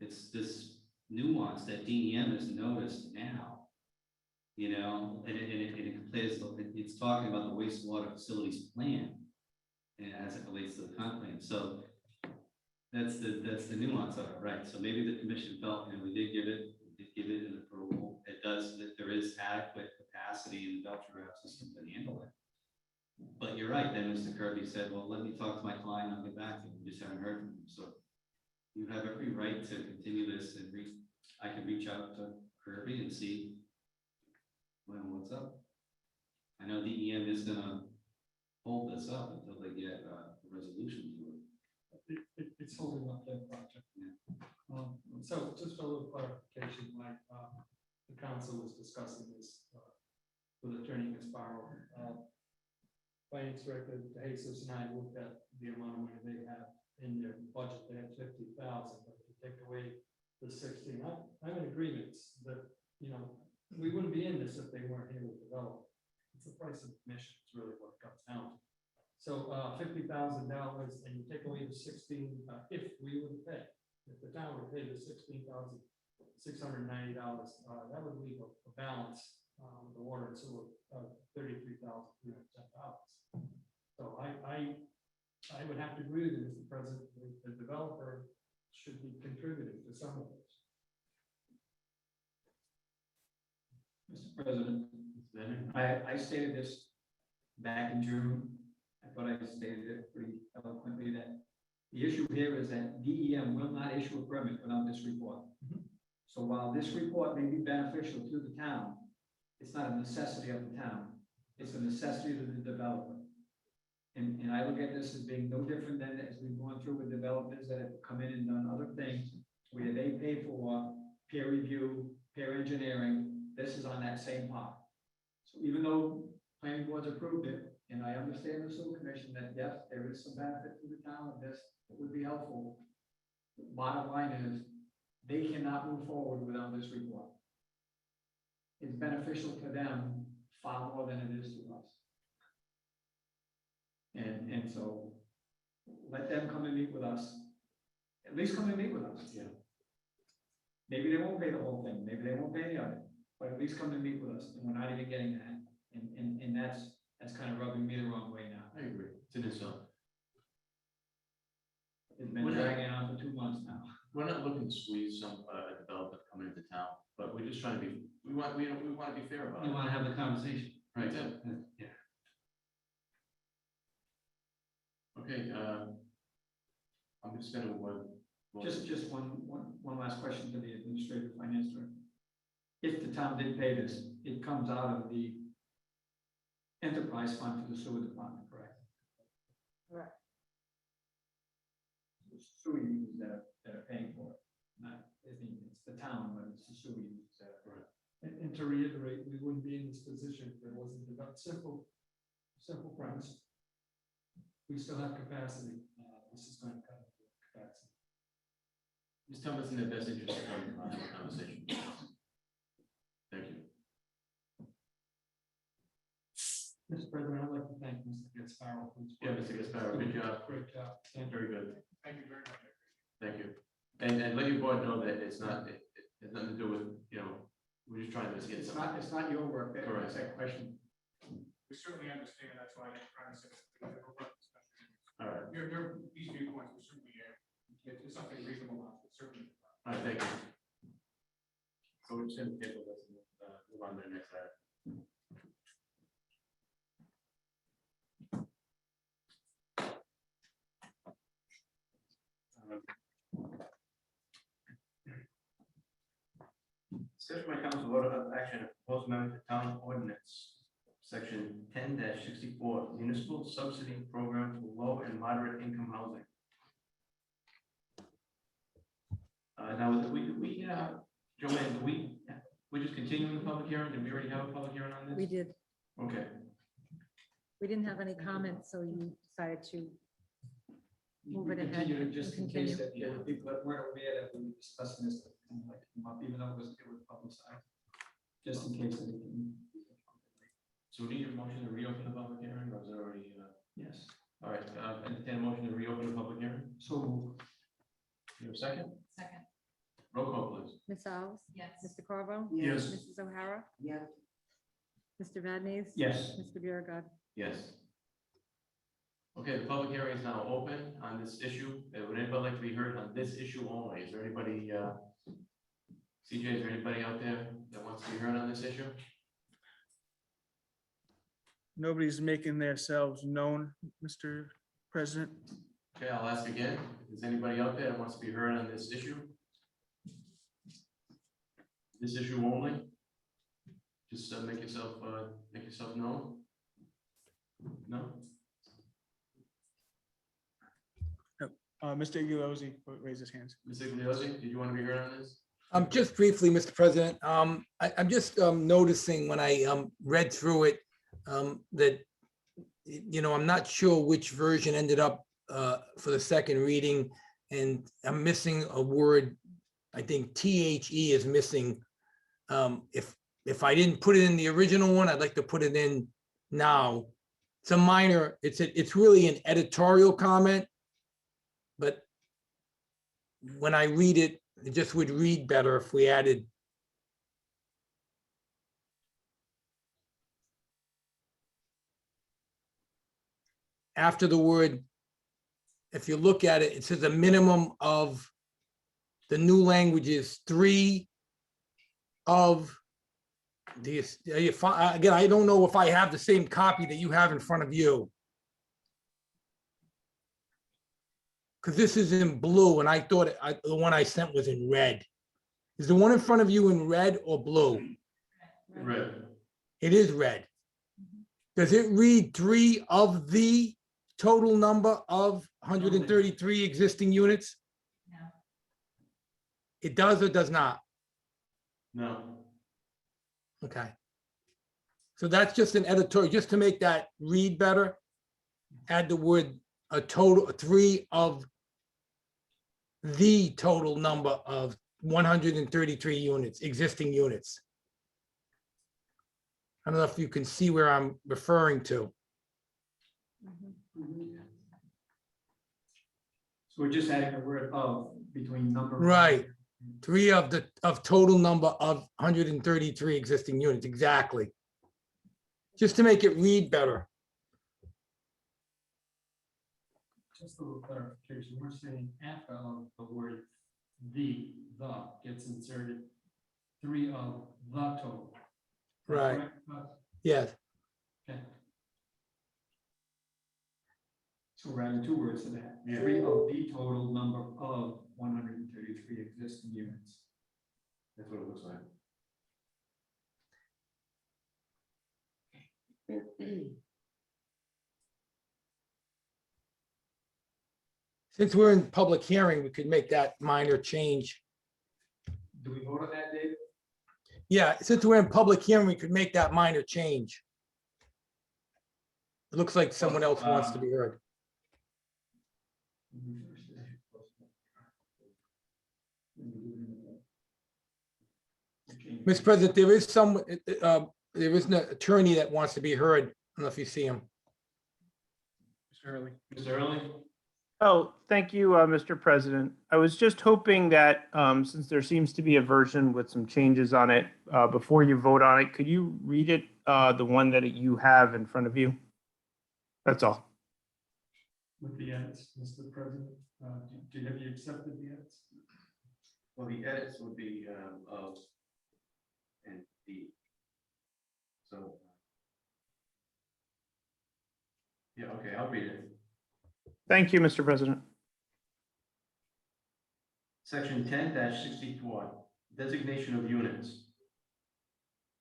It's this nuance that DEM has noticed now. You know, and it plays, it's talking about the wastewater facilities plan. And as it relates to the comp plan, so that's the nuance of it, right? So maybe the commission felt, we did give it an approval. It does, that there is adequate capacity in the Belcher Ave system to handle it. But you're right, then Mr. Kirby said, well, let me talk to my client, I'll get back to you. We just haven't heard from him, so you have every right to continue this and I can reach out to Kirby and see, well, what's up? I know DEM is gonna hold this up until they get a resolution to it. It's holding up that project. So just a little clarification, like, the council was discussing this, with Attorney Gasparo. Finance Director Jesus and I looked at the amount of money they have in their budget. They had 50,000, but if you take away the 16, I'm in agreement that, we wouldn't be in this if they weren't here to develop. It's the price of admission, it's really what it comes down to. So, $50,000, and you take away the 16, if we would pay, if the town would pay the $16,690, that would leave a balance, the water and sewer of $33,310. So I would have to agree with you, Mr. President, the developer should be contributing to some of this. Mr. President, Then, I stated this back in June. I thought I stated it pretty eloquently that the issue here is that DEM will not issue a permit without this report. So while this report may be beneficial to the town, it's not a necessity of the town. It's a necessity of the developer. And I look at this as being no different than as we've gone through with developers that have come in and done other things where they pay for peer review, peer engineering. This is on that same part. So even though planning boards approved it, and I understand the sewer commission that yes, there is some benefit to the town of this, it would be helpful. Bottom line is, they cannot move forward without this report. It's beneficial to them far more than it is to us. And so let them come and meet with us. At least come and meet with us. Yeah. Maybe they won't pay the whole thing, maybe they won't pay any of it, but at least come and meet with us, and we're not even getting that. And that's kind of rubbing me the wrong way now. I agree, it's an insult. It's been dragging on for 2 months now. We're not looking to squeeze some, a developer coming into town, but we're just trying to be, we want to be fair about You it. want to have the conversation. Right, Yeah. okay, I'm just gonna, Just one last question to the administrative finance director. If the town did pay this, it comes out of the enterprise fund for the sewer department, correct? Correct. The sewer users that are paying for it, not, it's the town, but it's the sewer users that are. Correct. And to reiterate, we wouldn't be in this position if it wasn't developed, simple premise. We still have capacity, this is going to cut into capacity. just tell us in their best interest to come and have a conversation. Thank you. Mr. President, I'd like to thank Mr. Gasparo. for his Yeah, work. Mr. Gasparo, good job. Great job. Thank you. Very good, Thank you very much. thank you. And let your board know that it's not, it has nothing to do with, we're just trying to get It's some. not your work, Correct. that's that question. We certainly understand, that's why I'm trying to say, discussion. All right, These viewpoints were certainly, it's something reasonable, but certainly. all right, thank you. So we're just gonna table this and move on to the next item. Discussion by council vote of action, of proposed amendment to town ordinance, section 10-64, municipal subsidy program for low and moderate income housing. Now, Joanne, we just continuing the public hearing? Did we already have a public hearing on this? We did. Okay, We didn't have any comments, so you decided to move it We ahead. continued it and just in continue. case that there were people that weren't aware that we were discussing this, and like, come up, even though it was publicized. Just in case anything. so we need a motion to reopen the public hearing, or is it already, Yes. all right, entertain a motion to reopen the public hearing? So You have a second? Second, Roll call, please. Ms. Alves? yes. Mr. Carvo? Yes. Mrs. O'Hara? Yes. Mr. Vadnez, yes. Mr. Biragad. Yes. Okay, the public hearing is now open on this issue. Would anybody like to be heard on this issue only? Is there anybody, CJ, is there anybody out there that wants to be heard on this issue? Nobody's making themselves known, Mr. President. Okay, I'll ask again. Is anybody out there that wants to be heard on this issue? This issue only? Just make yourself known? No? Mr. Iglesias raised his hands. Mr. Iglesias, did you want to be heard on this? Just briefly, Mr. President, I'm just noticing when I read through it, that, I'm not sure which version ended up for the second reading, and I'm missing a word. I think THE is missing. If I didn't put it in the original one, I'd like to put it in now. It's a minor, it's really an editorial comment, but when I read it, it just would read better if we added after the word, if you look at it, it says a minimum of, the new language is 3 of these. Again, I don't know if I have the same copy that you have in front of you. Because this is in blue, and I thought the one I sent was in red. Is the one in front of you in red or blue? Red. It is red. Does it read 3 of the total number of 133 existing units? No. It does or does not? No. Okay. So that's just an editorial, just to make that read better. Add the word a total 3 of the total number of 133 units, existing units. I don't know if you can see where I'm referring to. So we're just adding the word of between number. Right. 3 of total number of 133 existing units, exactly. Just to make it read better. Just a little clarification, we're saying after of the word the gets inserted, 3 of the total. Is that Right. correct? Yes. Okay. So we're adding 2 words to that. Yeah. 3 of the total number of 133 existing units. That's what it looks like. Since we're in public hearing, we could make that minor change. Do we vote on that, David? Yeah, since we're in public hearing, we could make that minor change. It looks like someone else wants to be heard. Mr. President, there is an attorney that wants to be heard. I don't know if you see him. Mr. Hurley. Mr. Early? Oh, thank you, Mr. President. I was just hoping that since there seems to be a version with some changes on it, before you vote on it, could you read it, the one that you have in front of you? That's all. With the edits, Mr. President, have you accepted the edits? Well, the edits would be of and D. So. Yeah, okay, I'll read it. Thank you, Mr. President. Section 10-64, designation of units.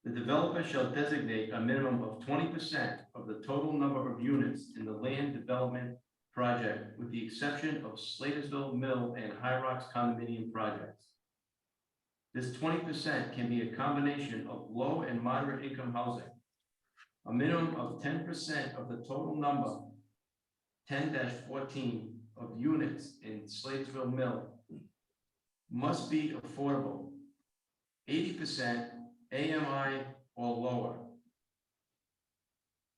The developer shall designate a minimum of 20% of the total number of units in the land development project, with the exception of Slatersville Mill and High Rocks condominium projects. This 20% can be a combination of low and moderate income housing. A minimum of 10% of the total number, 10-14 of units in Slatersville Mill must be affordable. 80% AMI or lower.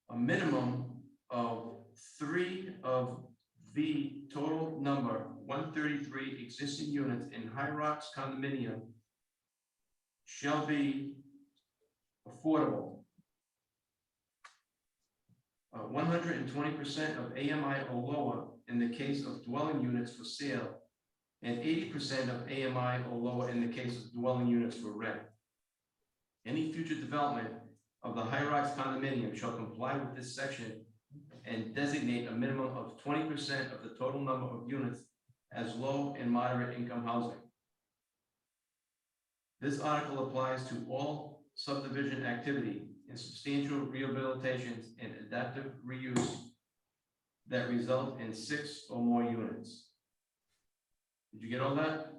A minimum of 3 of the total number, 133 existing units in High Rocks condominium shall be affordable. 120% of AMI or lower in the case of dwelling units for sale, and 80% of AMI or lower in the case of dwelling units for rent. Any future development of the High Rocks condominium shall comply with this section and designate a minimum of 20% of the total number of units as low and moderate income housing. This article applies to all subdivision activity and substantial rehabilitations and adaptive reuse that result in 6 or more units. Did you get all that?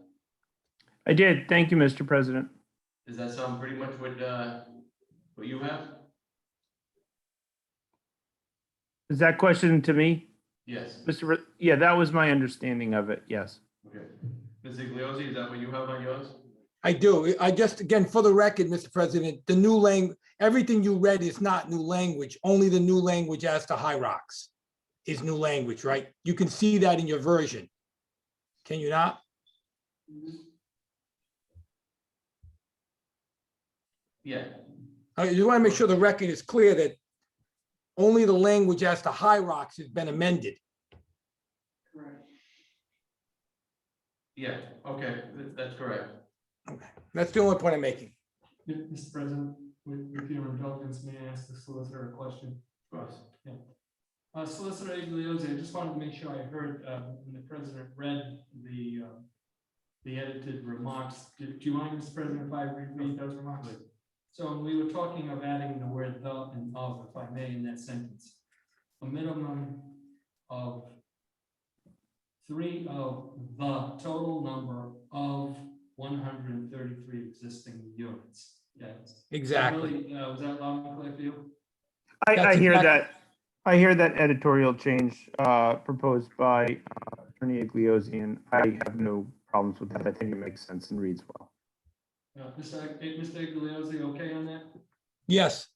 I did. Thank you, Mr. President. Does that sound pretty much what you have? Is that question to me? Yes. Yeah, that was my understanding of it. Yes. Okay. Ms. Igliozzi, is that what you have on yours? I do. I just, again, for the record, Mr. President, the new language, everything you read is not new language. Only the new language as to High Rocks is new language, right? You can see that in your version. Can you not? Yeah. I just want to make sure the record is clear that only the language as to High Rocks has been amended. Yeah, okay, that's correct. Okay, that's the only point I'm making. Mr. President, with your indulgence, may I ask the solicitor a question? Of course. Solicitor Igliozzi, I just wanted to make sure I heard when the president read the edited remarks. Do you mind, Mr. President, if I reread those remarks? So we were talking of adding the word "the" and "of," if I may, in that sentence. A minimum of 3 of the total number of 133 existing units. Yes. Exactly. Was that loud and clear for you? I That's hear exactly- that. I hear that editorial change proposed by Attorney Igliozzi, and I have no problems with that. I think it makes sense and reads well. Mr. Igliozzi, okay on that? Yes,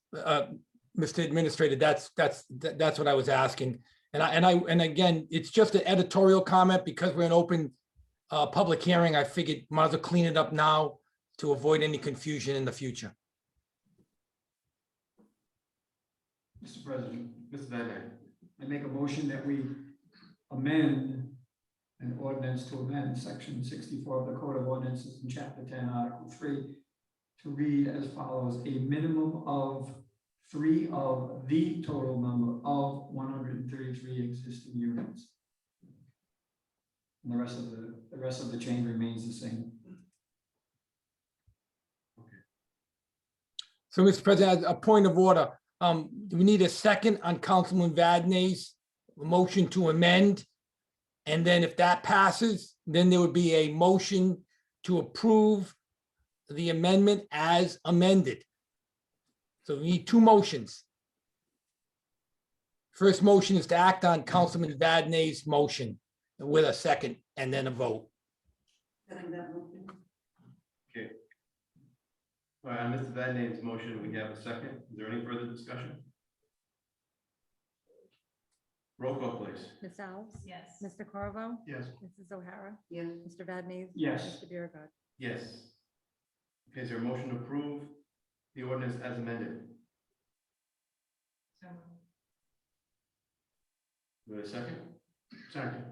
Mr. Administrator, that's what I was asking. And again, it's just an editorial comment because we're in open public hearing. I figured might as well clean it up now to avoid any confusion in the future. Mr. President, Mr. Van Dyke. I make a motion that we amend an ordinance to amend section 64 of the Code of Ordinances in chapter 10, article 3, to read as follows: a minimum of 3 of the total number of 133 existing units. And the rest of the chain remains the same. So, Mr. President, a point of order. Do we need a second on Councilman Vadney's motion to amend? And then if that passes, then there would be a motion to approve the amendment as amended. So we need 2 motions. First motion is to act on Councilman Vadney's motion with a second and then a vote. Okay. All right, on Mr. Van Dyke's motion, we have a second. Is there any further discussion? Roll call, please. Ms. Alves? Yes. Mr. Corvo? Yes. Mrs. O'Hara? Yes. Mr. Vadnez, Yes. Mr. Biragad. Yes. Okay, is there a motion to approve the ordinance as amended? So Do we have a second? Second.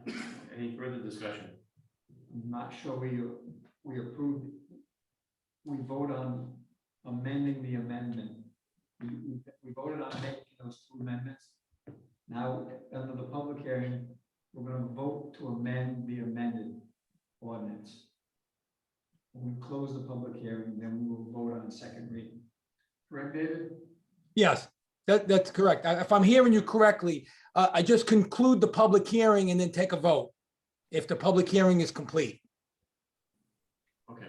Any further discussion? I'm not sure we approved, we vote on amending the amendment. We voted on making those 2 amendments. Now, under the public hearing, we're going to vote to amend the amended ordinance. When we close the public hearing, then we will vote on second reading. Correct, David? Yes, that's correct. If I'm hearing you correctly, I just conclude the public hearing and then take a vote if the public hearing is complete. Okay.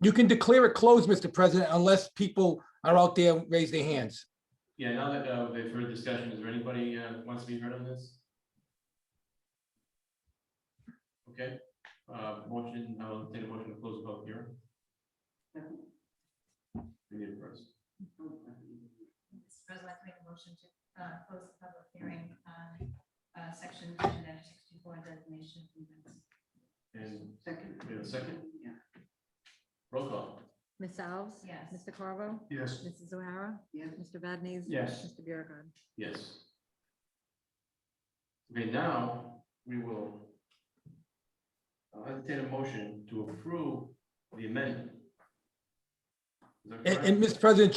You can declare it closed, Mr. President, unless people are out there raise their hands. Yeah, now that they've heard discussion, is there anybody wants to be heard on this? Okay, motion, I'll take a motion to close the public hearing. We need it first. Mr. President, I'd like to make a motion to close the public hearing on section 10-64 designation of events. And Second. we have a second, Yeah. roll call. Ms. Alves? Yes. Mr. Carvo? Yes. Mrs. O'Hara? Yes. Mr. Vadnez, Yes. Mr. Biragad. Yes. Okay, now we will entertain a motion to approve the amendment. Is that correct? And Mr. President,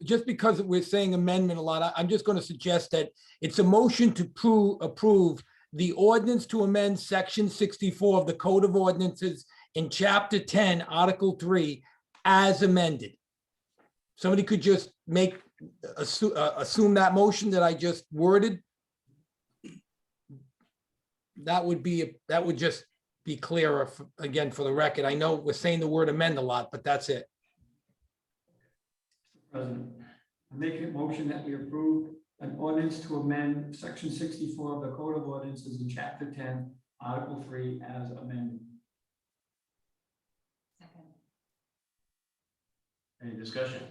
just because we're saying amendment a lot, I'm just going to suggest that it's a motion to approve the ordinance to amend section 64 of the Code of Ordinances in chapter 10, article 3, as amended. Somebody could just assume that motion that I just worded. That would just be clearer, again, for the record. I know we're saying the word amend a lot, but that's it. President, I make a motion that we approve an ordinance to amend section 64 of the Code of Ordinances in chapter 10, article 3 as amended. Second. Any discussion?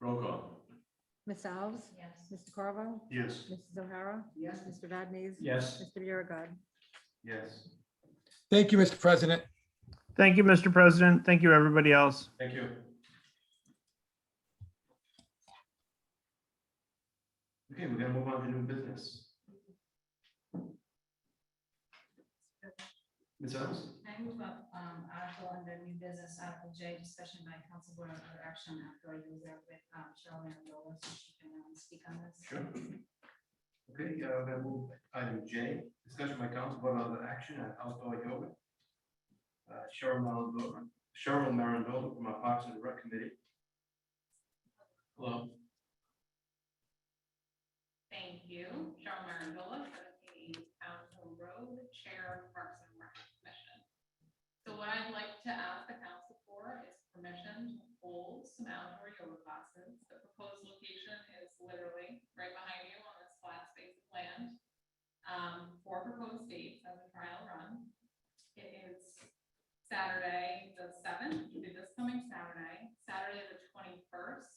Roll call. Ms. Alves? Yes. Mr. Carvo? Yes. Mrs. O'Hara? Yes. Mr. Vadnez, Yes. Mr. Biragad. Yes. Thank you, Mr. President. Thank you, Mr. President. Thank you, everybody else. Thank you. Okay, we're gonna move on to new business. Ms. Ellis? I move up article under new business, article J, discussion by council board of other action after I reserve with Cheryl Mandola, so she can speak on this. Sure. Okay, we're gonna move item J, discussion by council vote on the action at outdoor yoga. Cheryl Marandola from our Parks and Rec Committee. Hello. Thank you. Cheryl Marandola, 17 Township Road, Chair of Parks and Rec Commission. So what I'd like to ask the council for is permission to hold some outdoor yoga classes. The proposed location is literally right behind you on this flat space of land. 4 proposed dates as a trial run. It is Saturday, the 7th, which will be this coming Saturday, Saturday, the 21st.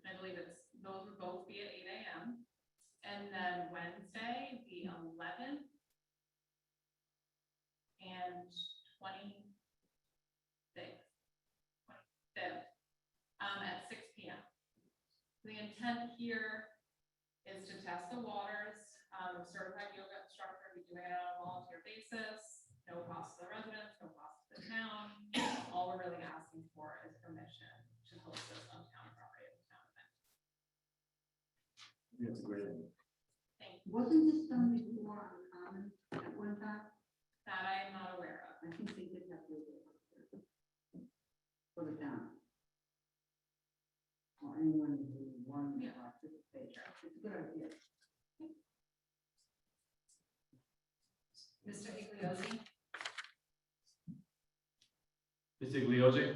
I believe those would both be at 8 a.m. And then Wednesday, the 11th and 25th at 6 p.m. The intent here is to test the waters. A certified yoga instructor will be doing it on a volunteer basis, no cost to the residents, no cost to the town. All we're really asking for is permission to host this on town property at the town event. That's a great idea. Thank you. Wasn't this done before on Common at one time? That I am not aware of. I think they did have to do it for the town. Or anyone who wanted to participate. It's a good idea. Mr. Igliozzi? Mr. Igliozzi?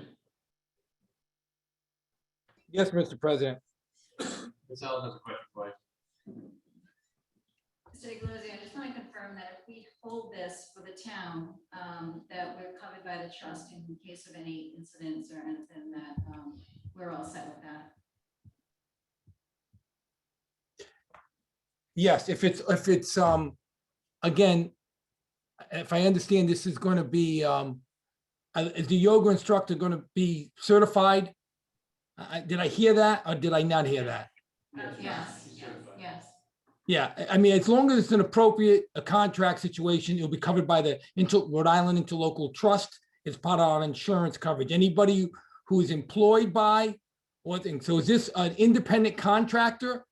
Yes, Mr. President. Ms. Ellis has a question for you. Mr. Iglesias, I just want to confirm that if we hold this for the town, that we're covered by the trust in case of any incidents or anything, that we're all set with that. Yes, if it's, again, if I understand, this is going to be, is the yoga instructor going to be certified? Did I hear that or did I not hear that? Yes, yes. Yeah, I mean, as long as it's an appropriate, a contract situation, it'll be covered by the Rhode Island Interlocal Trust as part of our insurance coverage. Anybody who is employed by, or thing. So is this an independent contractor?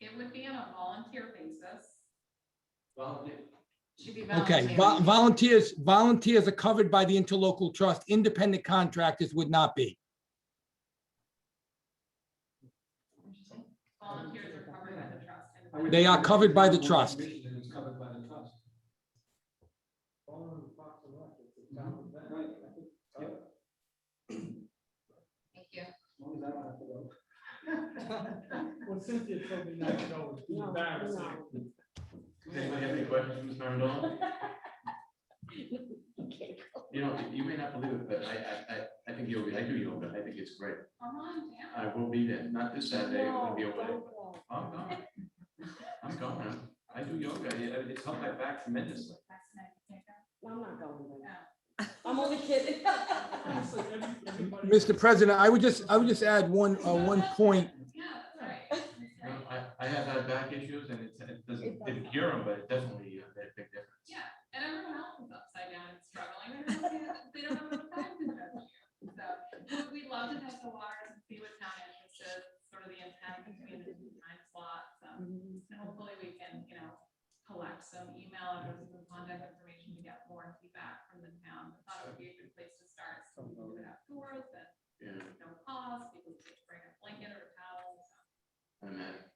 It would be on a volunteer basis. Should be Okay, voluntary. volunteers are covered by the Interlocal Trust. Independent contractors would not be. They are covered by the trust. It's covered by the trust. Right. Yep. Thank you. As long as I don't have to go. Well, Cynthia told me not to go, it's embarrassing. Does anybody have any questions for Ms. Marandola? You know, you may not believe it, but I think yoga, I do yoga, I think it's great. Come on down. I will be there, not this Saturday, I'm gonna be away. I'm going. I'm going. I do yoga, it's helped my back tremendously. I'm not going there. I'm only kidding. Mr. President, I would just add one point. Yeah, that's right. You know, I have had back issues and it didn't cure them, but it definitely made a big difference. Yeah, and everyone else is upside down and struggling. They don't have enough time to invest in you. So we'd love to test the waters and see what town interest is, sort of the intent between the two time slots. And hopefully we can, collect some email addresses and contact information to get more feedback from the town. I thought it would be a good place to start. So we would have tours and Yeah, no cost, people could bring a blanket or a towel. So. I'm mad.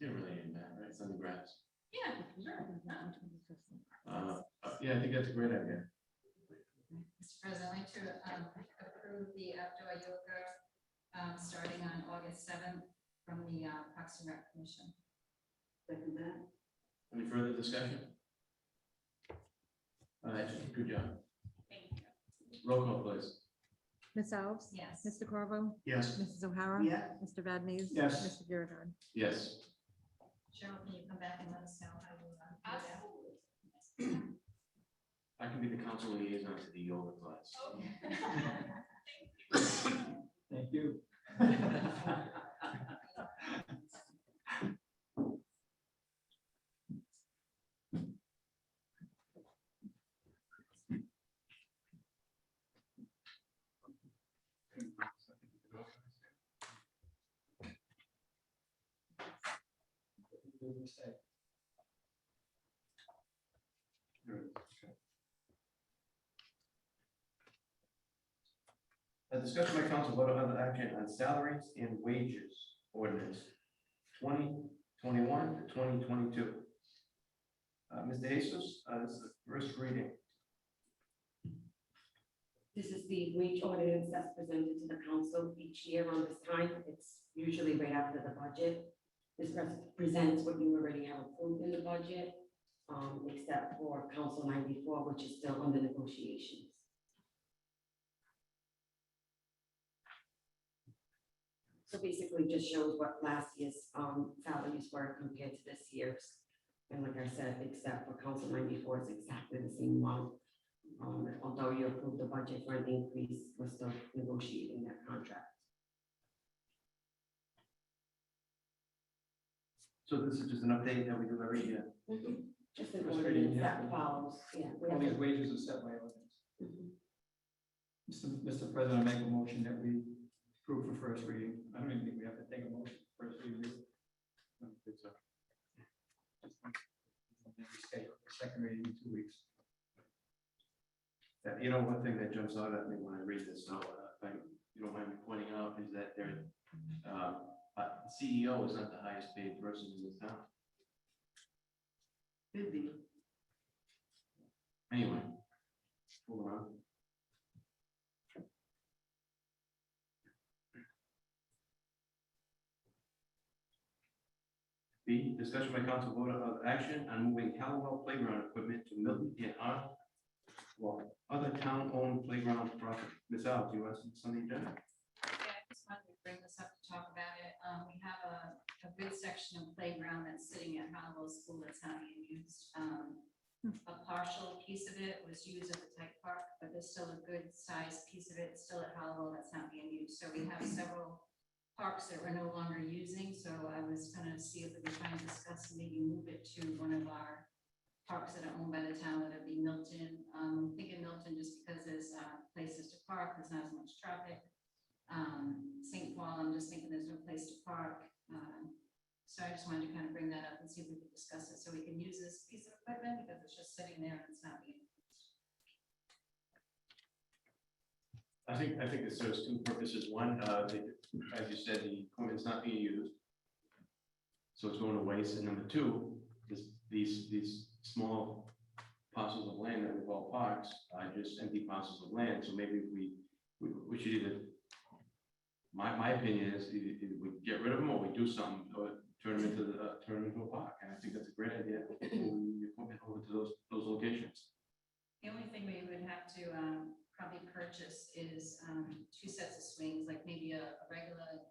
You don't really need that, right? It's on the grass. Yeah, sure. Yeah, I think that's a great idea. Mr. President, I'd like to approve the outdoor yoga starting on August 7th from the Parks and Rec Commission. Second that. Any further discussion? Good job. Thank you. Roll call, please. Ms. Alves? Yes. Mr. Corvo? Yes. Mrs. O'Hara? Yes. Mr. Vadnez, Yes. Mr. Biragad. Yes. Cheryl, can you come back and let us know how you do that? Absolutely. I can be the council liaison to the yoga class. Okay. Thank you. A discussion by council vote on other action on salaries and wages ordinance 2021 to 2022. Mr. Jesus, this is the first reading. This is the wage ordinance that's presented to the council each year around this time. It's usually right after the budget. This presents what you already have approved in the budget, except for Council 94, which is still under negotiations. So basically just shows what last year's salaries were compared to this year's. And like I said, except for Council 94, it's exactly the same amount. Although you approved the budget for an increase, we're still negotiating that contract. So this is just an update that we do every year. Just an First reading, ordinance yeah. that follows, yeah. we All have these to- wages are set by ordinance. Mhm. Mr. President, I make a motion that we approve for first reading. I don't even think we have to take a motion for first reading. I don't think so. Second reading in 2 weeks. You know, one thing that jumps out at me when I read this, so if you don't mind me pointing out, is that the CEO is not the highest paid person in this town. Could be. Anyway, hold on. B, discussion by council vote of action on moving Hallowell playground equipment to Milton and other town-owned playground property. Ms. Al, do you want something to? Yeah, I just wanted to bring this up to talk about it. We have a good section of playground that's sitting at Howell School that's not being used. A partial piece of it was used at the Tech Park, but there's still a good sized piece of it still at Howell that's not being used. So we have several parks that we're no longer using. So I was gonna see if we could try and discuss and maybe move it to one of our parks that are owned by the town, whether it be Milton. I'm thinking Milton just because there's places to park, there's not as much traffic. St. Paul, I'm just thinking there's no place to park. So I just wanted to kind of bring that up and see if we could discuss it, so we can use this piece of equipment because it's just sitting there and it's not being used. I think it serves two purposes. One, as you said, the equipment's not being used. So it's going to waste. And number two, these small parcels of land that we call parks are just empty parcels of land. So maybe we should either, my opinion is either we get rid of them or we do something, or turn them into a park. And I think that's a great idea. You put it over to those locations. The only thing we would have to probably purchase is 2 sets of swings, like maybe a regular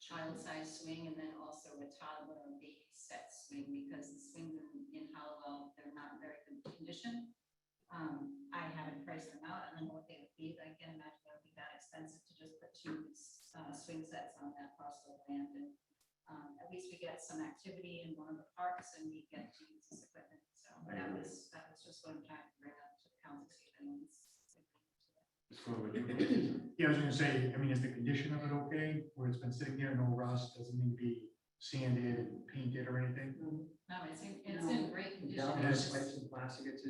child-sized swing and then also a toddler and baby set swing, because the swings in Hallowell, they're not in very good condition. I haven't priced them out. I don't know what they would be, but I can't imagine it would be that expensive to just put 2 swing sets on that parcel of land. And at least we get some activity in one of the parks and we get to use this equipment. So that was just what I'm trying to bring up to the council. See if anyone's Yeah, I was gonna say, I mean, is the condition of it okay, where it's been sitting there, no rust, doesn't need to be sanded and painted or anything? No, it's in great condition. Down there, it's pipes and plastic, it's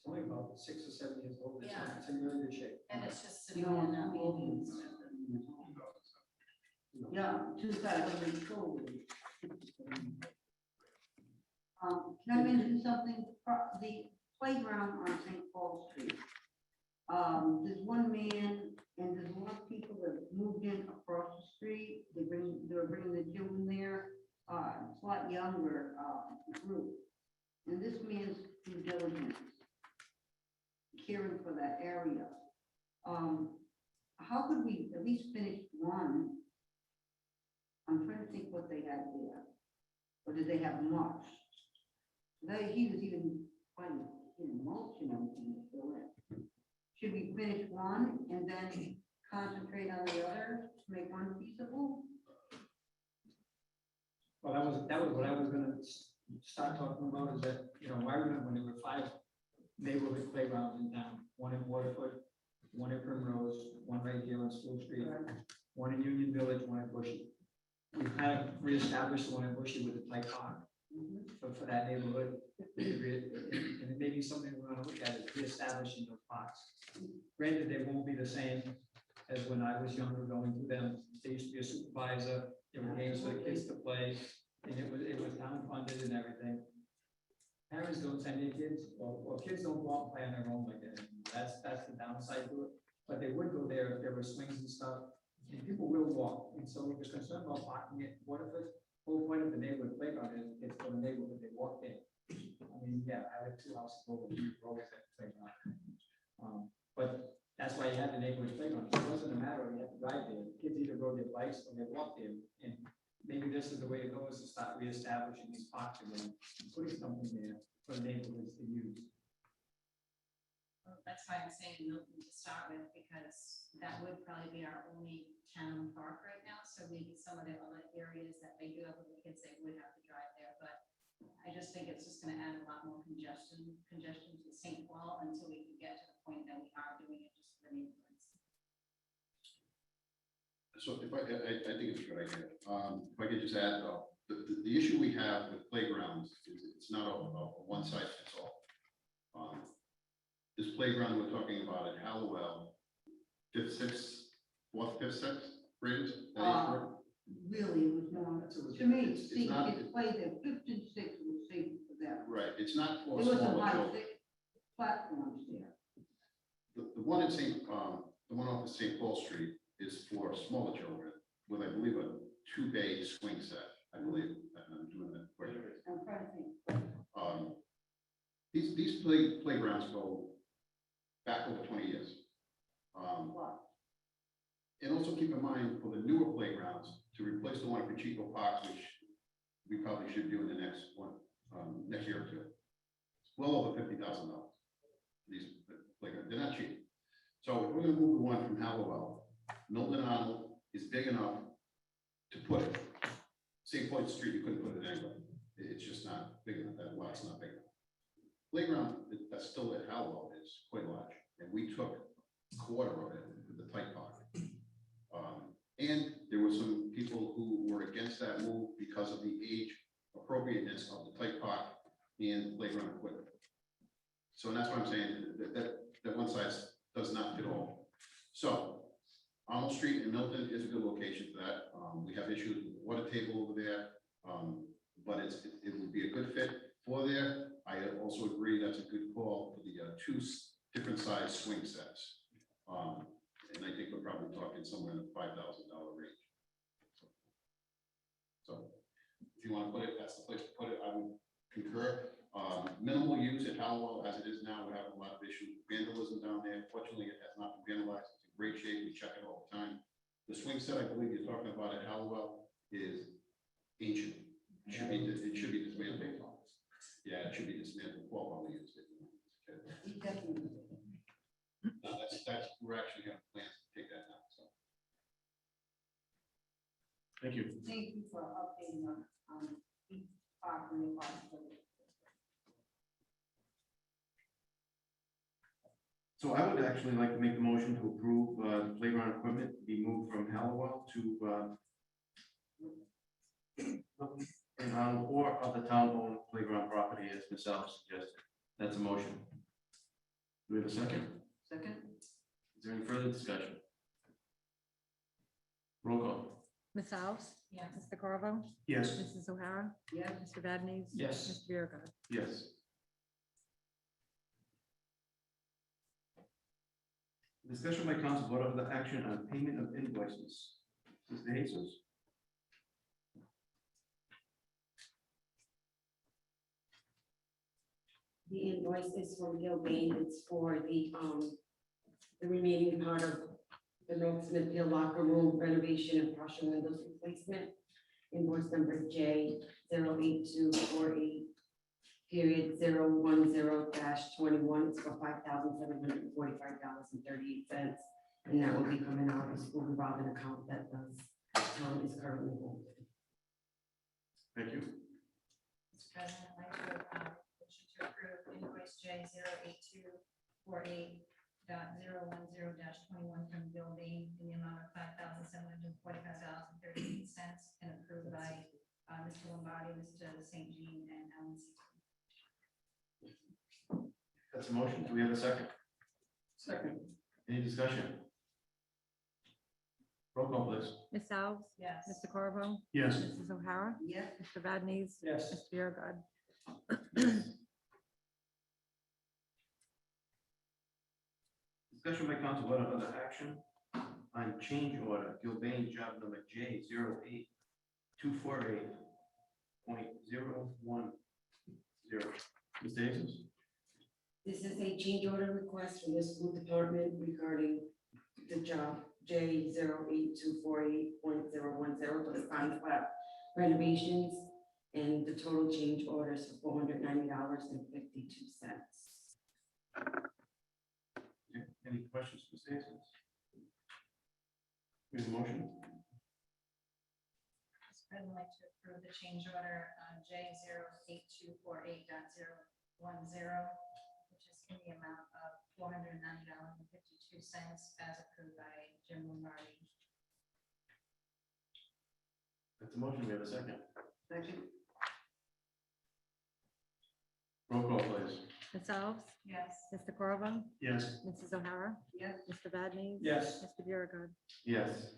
only about 6 or 7 years old. Yeah. It's in really good shape. And it's just sitting there not being used. Yeah, too bad when they sold it. Can I mention something? The playground on St. Paul Street. There's one man and there's a lot of people that moved in across the street. They're bringing the children there, it's a lot younger, group. And this man's due diligence, caring for that area. How could we at least finish one? I'm trying to think what they had there. Or did they have much? He was even finding, mulch and everything to fill in. Should we finish one and then concentrate on the other to make one feasible? Well, that was what I was gonna start talking about, is that, I remember when there were 5 neighborhood playgrounds in town, one in Waterford, one in Primrose, one right here on School Street, one in Union Village, one in Bushy. We kind of reestablished the one in Bushy with the type park for that neighborhood. And it may be something we're gonna look at, is reestablishing those parks. Granted, they won't be the same as when I was younger going through them. There used to be a supervisor, there were games for the kids to play, and it was town funded and everything. Parents don't send their kids, or kids don't go out and play on their own like that. That's the downside to it. But they would go there if there were swings and stuff, and people will walk. And so if you're concerned about parking it, what if the whole point of the neighborhood playground is it's for the neighborhood they walk in? I mean, yeah, I have 2 houses over, you always have to playground. But that's why you have the neighborhood playground. It wasn't a matter of you have to drive there. Kids either rode their bikes or they walked there. And maybe this is the way it goes, to start reestablishing these parks again, putting something there for the neighborhoods to use. Well, that's why I'm saying Milton to start with, because that would probably be our only town park right now. So maybe some of the other areas that they do have little kids, they would have to drive there. But I just think it's just gonna add a lot more congestion to St. Paul until we can get to the point that we are doing it just for the neighborhoods. So if I think it's a good idea. If I could just add, the issue we have with playgrounds is it's not a one size fits all. This playground we're talking about at Hallowell, 5th, 6th, 4th, 5th, 6th graders? That age group? Really, it was more, to me, see, kids play there, 5th and 6th was safe for them. Right, it's not for There was some smaller high children. platforms there. The one at the one off of St. Paul Street is for smaller children with, I believe, a 2-bay swing set, I believe. I'm doing that quick. I'm trying to think. These playgrounds go back over 20 years. What? And also keep in mind, for the newer playgrounds, to replace the one at Pacheco Park, which we probably should do in the next one, next year or 2. It's well over $50,000. These playgrounds, they're not cheap. So if we're gonna move the one from Hallowell, Milton Arnold is big enough to put it. St. Paul Street, you couldn't put it anyway. It's just not big enough, that lot's not big enough. Playground, that's still at Hallowell, is quite large, and we took a quarter of it with the tight park. And there were some people who were against that move because of the age appropriateness of the tight park and playground equipment. So that's why I'm saying that one size does not fit all. So Arnold Street in Milton is a good location for that. We have issues with the water table over there. but it would be a good fit for there. I also agree that's a good call for the two different size swing sets. And I think we're probably talking somewhere in the $5,000 range. So if you want to put it, that's the place to put it. I would concur. Minimal use at Hallowell as it is now. We have a lot of issues with vandalism down there. Fortunately, it has not been vandalized. It's in great shape. We check it all the time. The swing set I believe you're talking about at Hallowell is ancient. It should be dismantled. Yeah, it should be dismantled. Well, we used it. We're actually having plans to take that now, so. Thank you. Thank you for updating on each property possibility. So I would actually like to make the motion to approve the playground equipment be moved from Hallowell to or of the town-owned playground property as Ms. Alves suggested. That's a motion. Do we have a second? Second? Is there any further discussion? Roll call. Ms. Alves? Yes. Mr. Corvo? Yes. Mrs. O'Hara? Yes. Mr. Vadnez, Yes. Mr. Biragad. Yes. Discussion by council vote of the action on payment of invoices. Mr. Jesus. The invoice is from Gilbane. It's for the remaining part of the North Smithfield locker room renovation and partial windows replacement. Invoice number J 08248 period 010-21. It's for $5,745.38. And that will be coming out of the school revolving account that the town is currently holding. Thank you. Mr. President, I'd like to, motion to approve invoice J 08248.010-21 from Bill Bain in the amount of $5,745.38 and approved by Mr. Lombardi, Mr. St. Jean, and Ellen C. That's a motion. Do we have a second? Second. Any discussion? Roll call, please. Ms. Alves? Yes. Mr. Corvo? Yes. Mrs. O'Hara? Yes. Mr. Vadnez, Yes. Mr. Biragad. Discussion by council vote on other action on change order, Gilbane job number J 08248.010. Mr. Jesus. This is a change order request from the school department regarding the job J 08248.010 for the science lab renovations. And the total change orders for $490.52. Any questions, Mr. Jesus? We have a motion. Mr. President, I'd like to approve the change order J 08248.010, which is in the amount of $490.52 as approved by Jim Lombardi. That's a motion. We have a second. Second? Roll call, please. Ms. Alves? Yes. Mr. Corvo? Yes. Mrs. O'Hara? Yes. Mr. Vadnez, Yes. Mr. Biragad. Yes.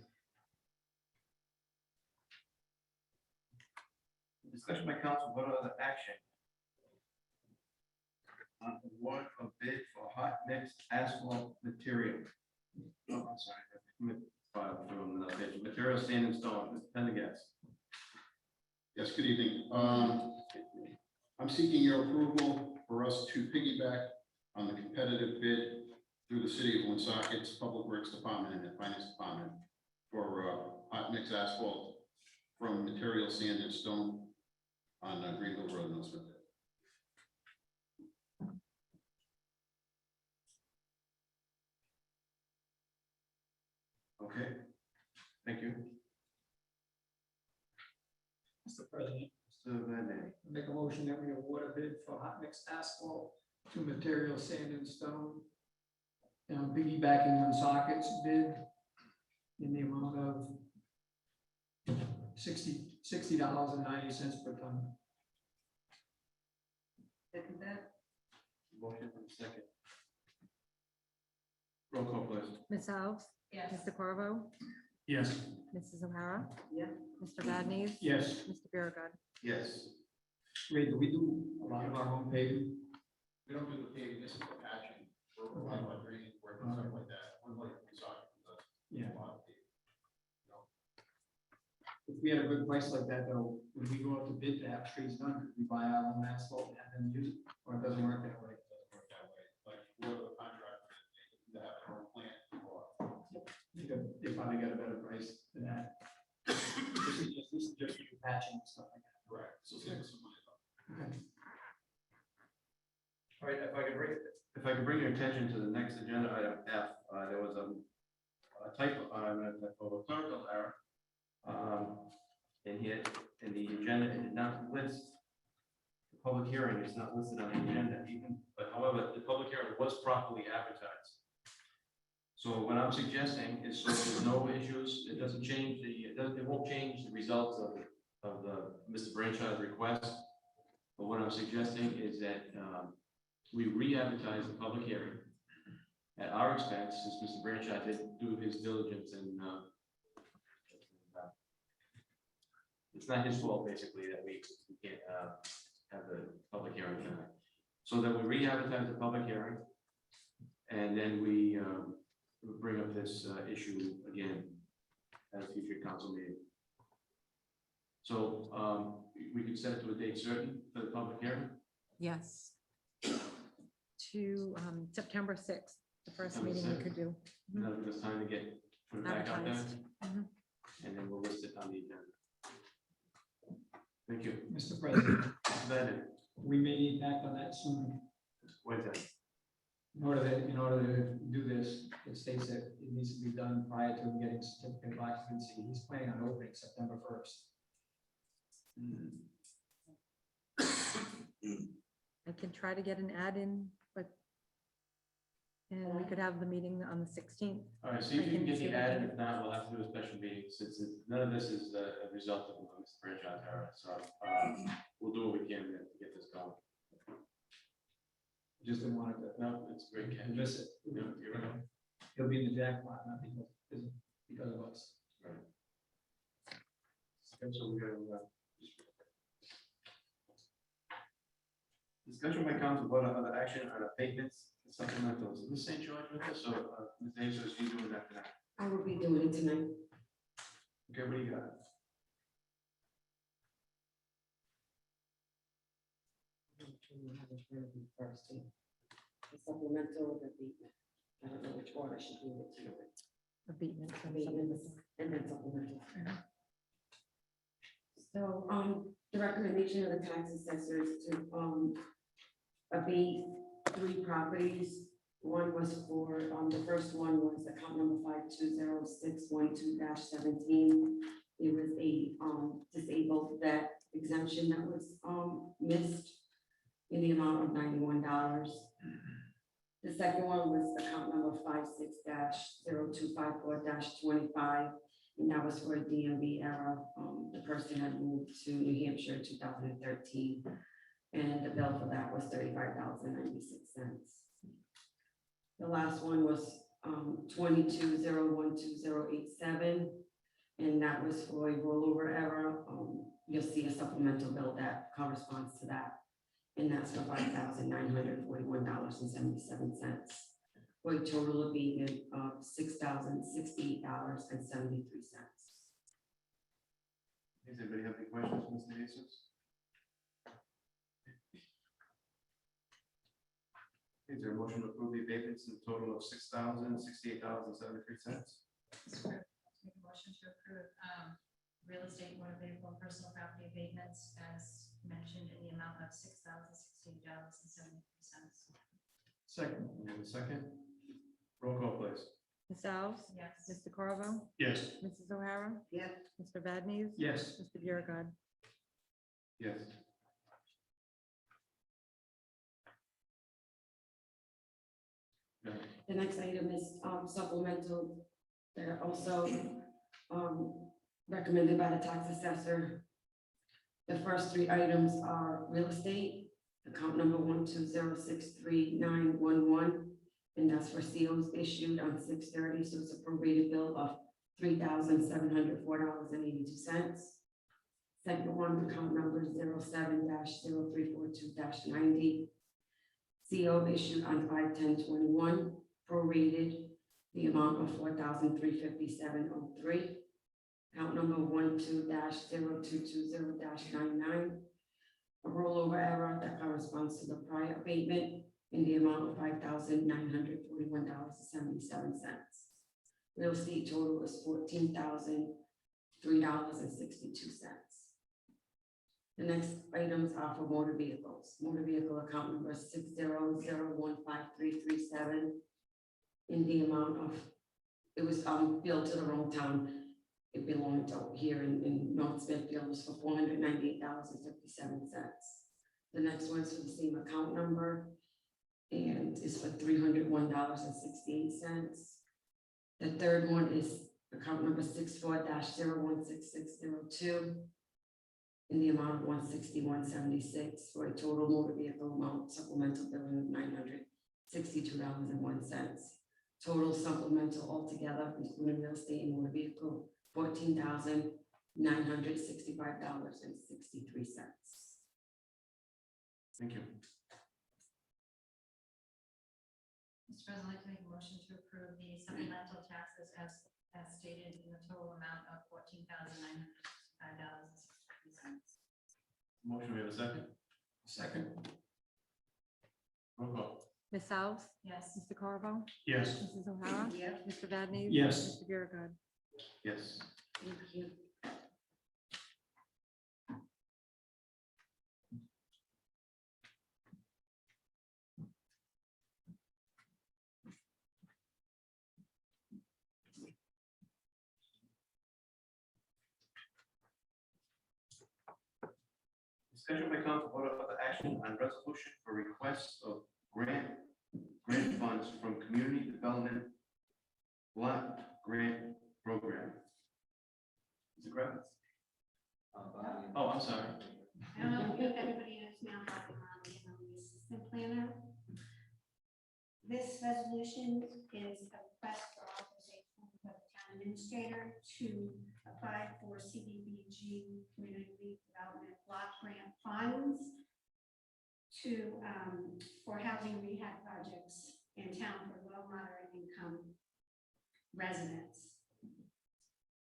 Discussion by council, what other action? On award of bid for hot mix asphalt material. Oh, I'm sorry. File from another page. Material sand and stone, Mr. Pendergast. Yes, good evening. I'm seeking your approval for us to piggyback on the competitive bid through the city of Woonsocket's Public Works Department and the Finance Department for hot mix asphalt from Material Sand and Stone on Greenville Road, North Smithfield. Okay, thank you. Mr. President, Mr. Van Dam. make a motion that we award a bid for hot mix asphalt to Material Sand and Stone. Piggybacking on sockets bid in the amount of $60.90 per ton. Second that? Motion and second. Roll call, please. Ms. Alves? Yes. Mr. Corvo? Yes. Mrs. O'Hara? Yes. Mr. Vadnez, Yes. Mr. Biragad. Yes. Ray, do we do a lot of our own paving? We don't do the paving, this is the patching, we're a lot of drainage work and stuff like that, we're like, sorry. Yeah. If we had a good price like that, though, would we go out to bid to have streets done, could we buy our own asphalt and have them use it, or it doesn't work that way? It doesn't work that way, like, we're the contractor, they have their own plant. They probably got a better price than that. This is just for patching and stuff like that. Correct, so save us some money. Okay. All right, if I could bring your attention to the next agenda item F, there was a typo, a clerical error. In here, in the agenda, it did not list the public hearing, it's not listed on the agenda even, but however, the public hearing was properly advertised. So what I'm suggesting is, so there's no issues, it doesn't change it won't change the results of Mr. Branchard's request. But what I'm suggesting is that we re-advertise the public hearing at our expense, since Mr. Branchard did do his diligence and it's not his fault, basically, that we can't have the public hearing tonight. So that we re-advertise the public hearing, and then we bring up this issue again at a future council meeting. So we could set it to a date certain for the public hearing. Yes. To September 6th, the first September meeting we 6th. could do. That'll give us time to put it back out there, Advertised. Mhm. and then we'll list it on the agenda. Thank you. Mr. President, Then, we may need back on that soon. wait a second. In order to do this, it states that it needs to be done prior to him getting certificate of occupancy. He's planning on opening September 1st. I can try to get an ad in, but and we could have the meeting on the 16th. All right, see if I you can can get see the what I ad, can and if not, we'll have to do a special meeting, since none of this is a result of Mr. Branchard's error, so we'll do what we can to get this going. Just didn't want to No, it's a great catch. miss it. No, you're right. He'll be in the jackpot, not because of us. Okay, so we're gonna discussion by council vote on other action on abatements and supplementals. Ms. St. George with us, or Ms. Jesus, you doing that tonight? I will be doing it tonight. Okay, what do you got? First, the supplemental, the abatement. I don't know which one I should do it to. Abatements and Abatements supplemental. and then supplemental. So, the recommendation of the tax assessors to, abate 3 properties. One was for, the first one was account number 5206112-17. It was a, disabled vet exemption that was, missed in the amount of $91. The second one was account number 56-0254-25, and that was for a DMV error. The person had moved to New Hampshire in 2013, and the bill for that was $35.96. The last one was 22012087, and that was for a rollover error. You'll see a supplemental bill that corresponds to that, and that's for $5,941.77, for a total abatement of $6,068.73. Does anybody have any questions, Mr. Jesus? Is there a motion to approve the abatements in the total of $6,068.73? Make a motion to approve real estate, motor vehicle, and personal property abatements as mentioned in the amount of $6,068.73. Second. We have a second. Roll call, please. Ms. Alves? Yes. Mr. Corvo? Yes. Mrs. O'Hara? Yes. Mr. Vadnez, Yes. Mr. Biragad. Yes. Go ahead. The next item is supplemental. They're also recommended by the tax assessor. The first 3 items are real estate, account number 120639111, and that's for COs issued on 6/30, so it's a prorated bill of $3,704.82. Second one, account number 07-0 90. CO issued on 5/10/21, prorated, the amount of $4,357.03. Account number 12-0220-99. A rollover error that corresponds to the prior abatement in the amount of $5,941.77. Real estate total is $14,003.62. The next items are for motor vehicles. Motor vehicle account number 600153337 in the amount of, it was billed to the wrong town. It belonged to here in North Smithfield, was for $498.57. The next one is for the same account number and is for $301.68. The third one is account number 64-016602 in the amount of $161.76 for a total motor vehicle amount supplemental billing of $962.01. Total supplemental altogether, including real estate and motor vehicle, $14,965.63. Thank you. Mr. President, I'd like to make a motion to approve the supplemental taxes as stated in the total amount of $14,905.60. Motion, we have a second? Second. Roll call. Ms. Alves? Yes. Mr. Carvo? Yes. Mrs. O'Hara? Yes. Mr. Vadnez, Yes. Mr. Biragad. Yes. Thank you. Discussion by council vote of other action on resolution for requests of grant funds from Community Development Block Grant Program. Mr. Kravitz? Oh, I'm sorry. I don't know if everybody knows now how to the assistant planner. This resolution is a request for authorization for the town administrator to apply for CDBG Community Development Block Grant funds to, for housing rehab projects in town for low moderate income residents.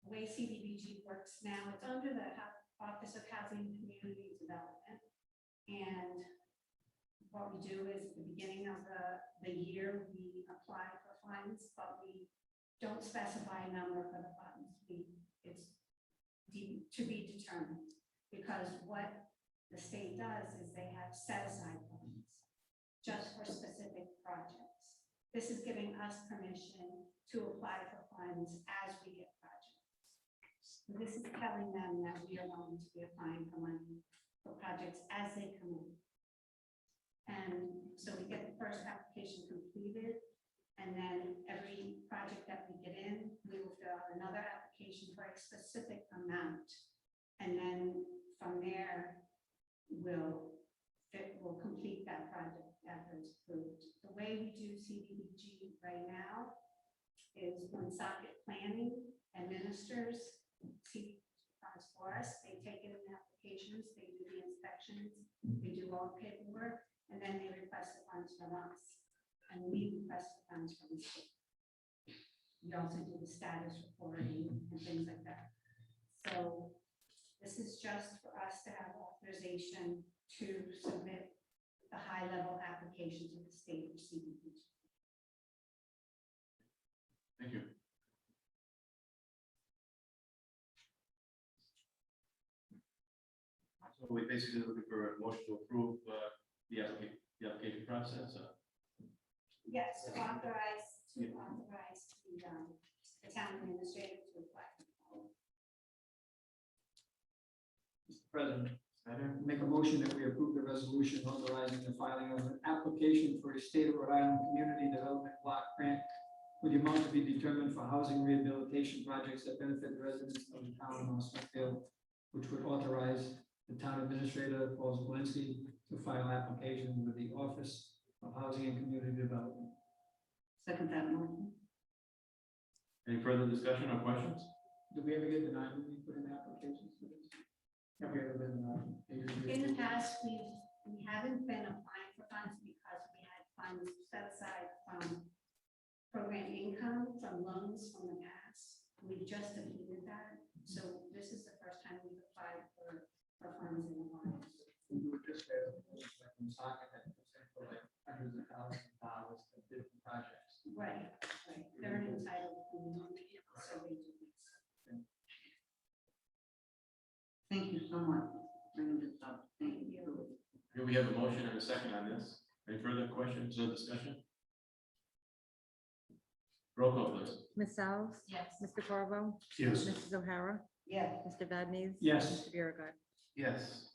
The way CDBG works now, it's under the Office of Housing and Community Development. And what we do is at the beginning of the year, we apply for funds, but we don't specify a number for the funds. It's to be determined, because what the state does is they have set aside funds just for specific projects. This is giving us permission to apply for funds as we get projects. So this is telling them that we are going to be applying for money for projects as they come in. And so we get the first application completed, and then every project that we get in, we will fill out another application for a specific amount. And then from there, we'll complete that project after it's approved. The way we do CDBG right now is when socket planning administers CDBG funds for us, they take it in applications, they do the inspections, they do all the paperwork, and then they request the funds from us. And we request the funds from the state. We also do the status reporting and things like that. So this is just for us to have authorization to submit the high-level application to the state for CDBG. Thank you. So we basically looking for a motion to approve the application process. Yes, to authorize the town administrator to apply. Mr. President, I make a motion that we approve the resolution authorizing the filing of an application for a state of Rhode Island Community Development Block Grant with the amount to be determined for housing rehabilitation projects that benefit the residents of the town of North Smithfield, which would authorize the town administrator, Paul Zelinski, to file application with the Office of Housing and Community Development. Second that motion. Any further discussion or questions? Do we ever get denied when we put in applications for this? Have we ever been denied? In the past, we haven't been applying for funds because we had funds set aside from program income from loans from the past. We just depleted that. So this is the first time we've applied for funds in the funds. We were just there, like in soccer, that was for like hundreds of thousands of dollars for different projects. Right, right. They're entitled to money, so they do this. Thank you so much for bringing this up. Thank you. Do we have a motion and a second on this? Any further questions or discussion? Roll call, please. Ms. Alves? Yes. Mr. Corvo? Yes. Mrs. O'Hara? Yes. Mr. Vadnez, Yes. Mr. Biragad. Yes.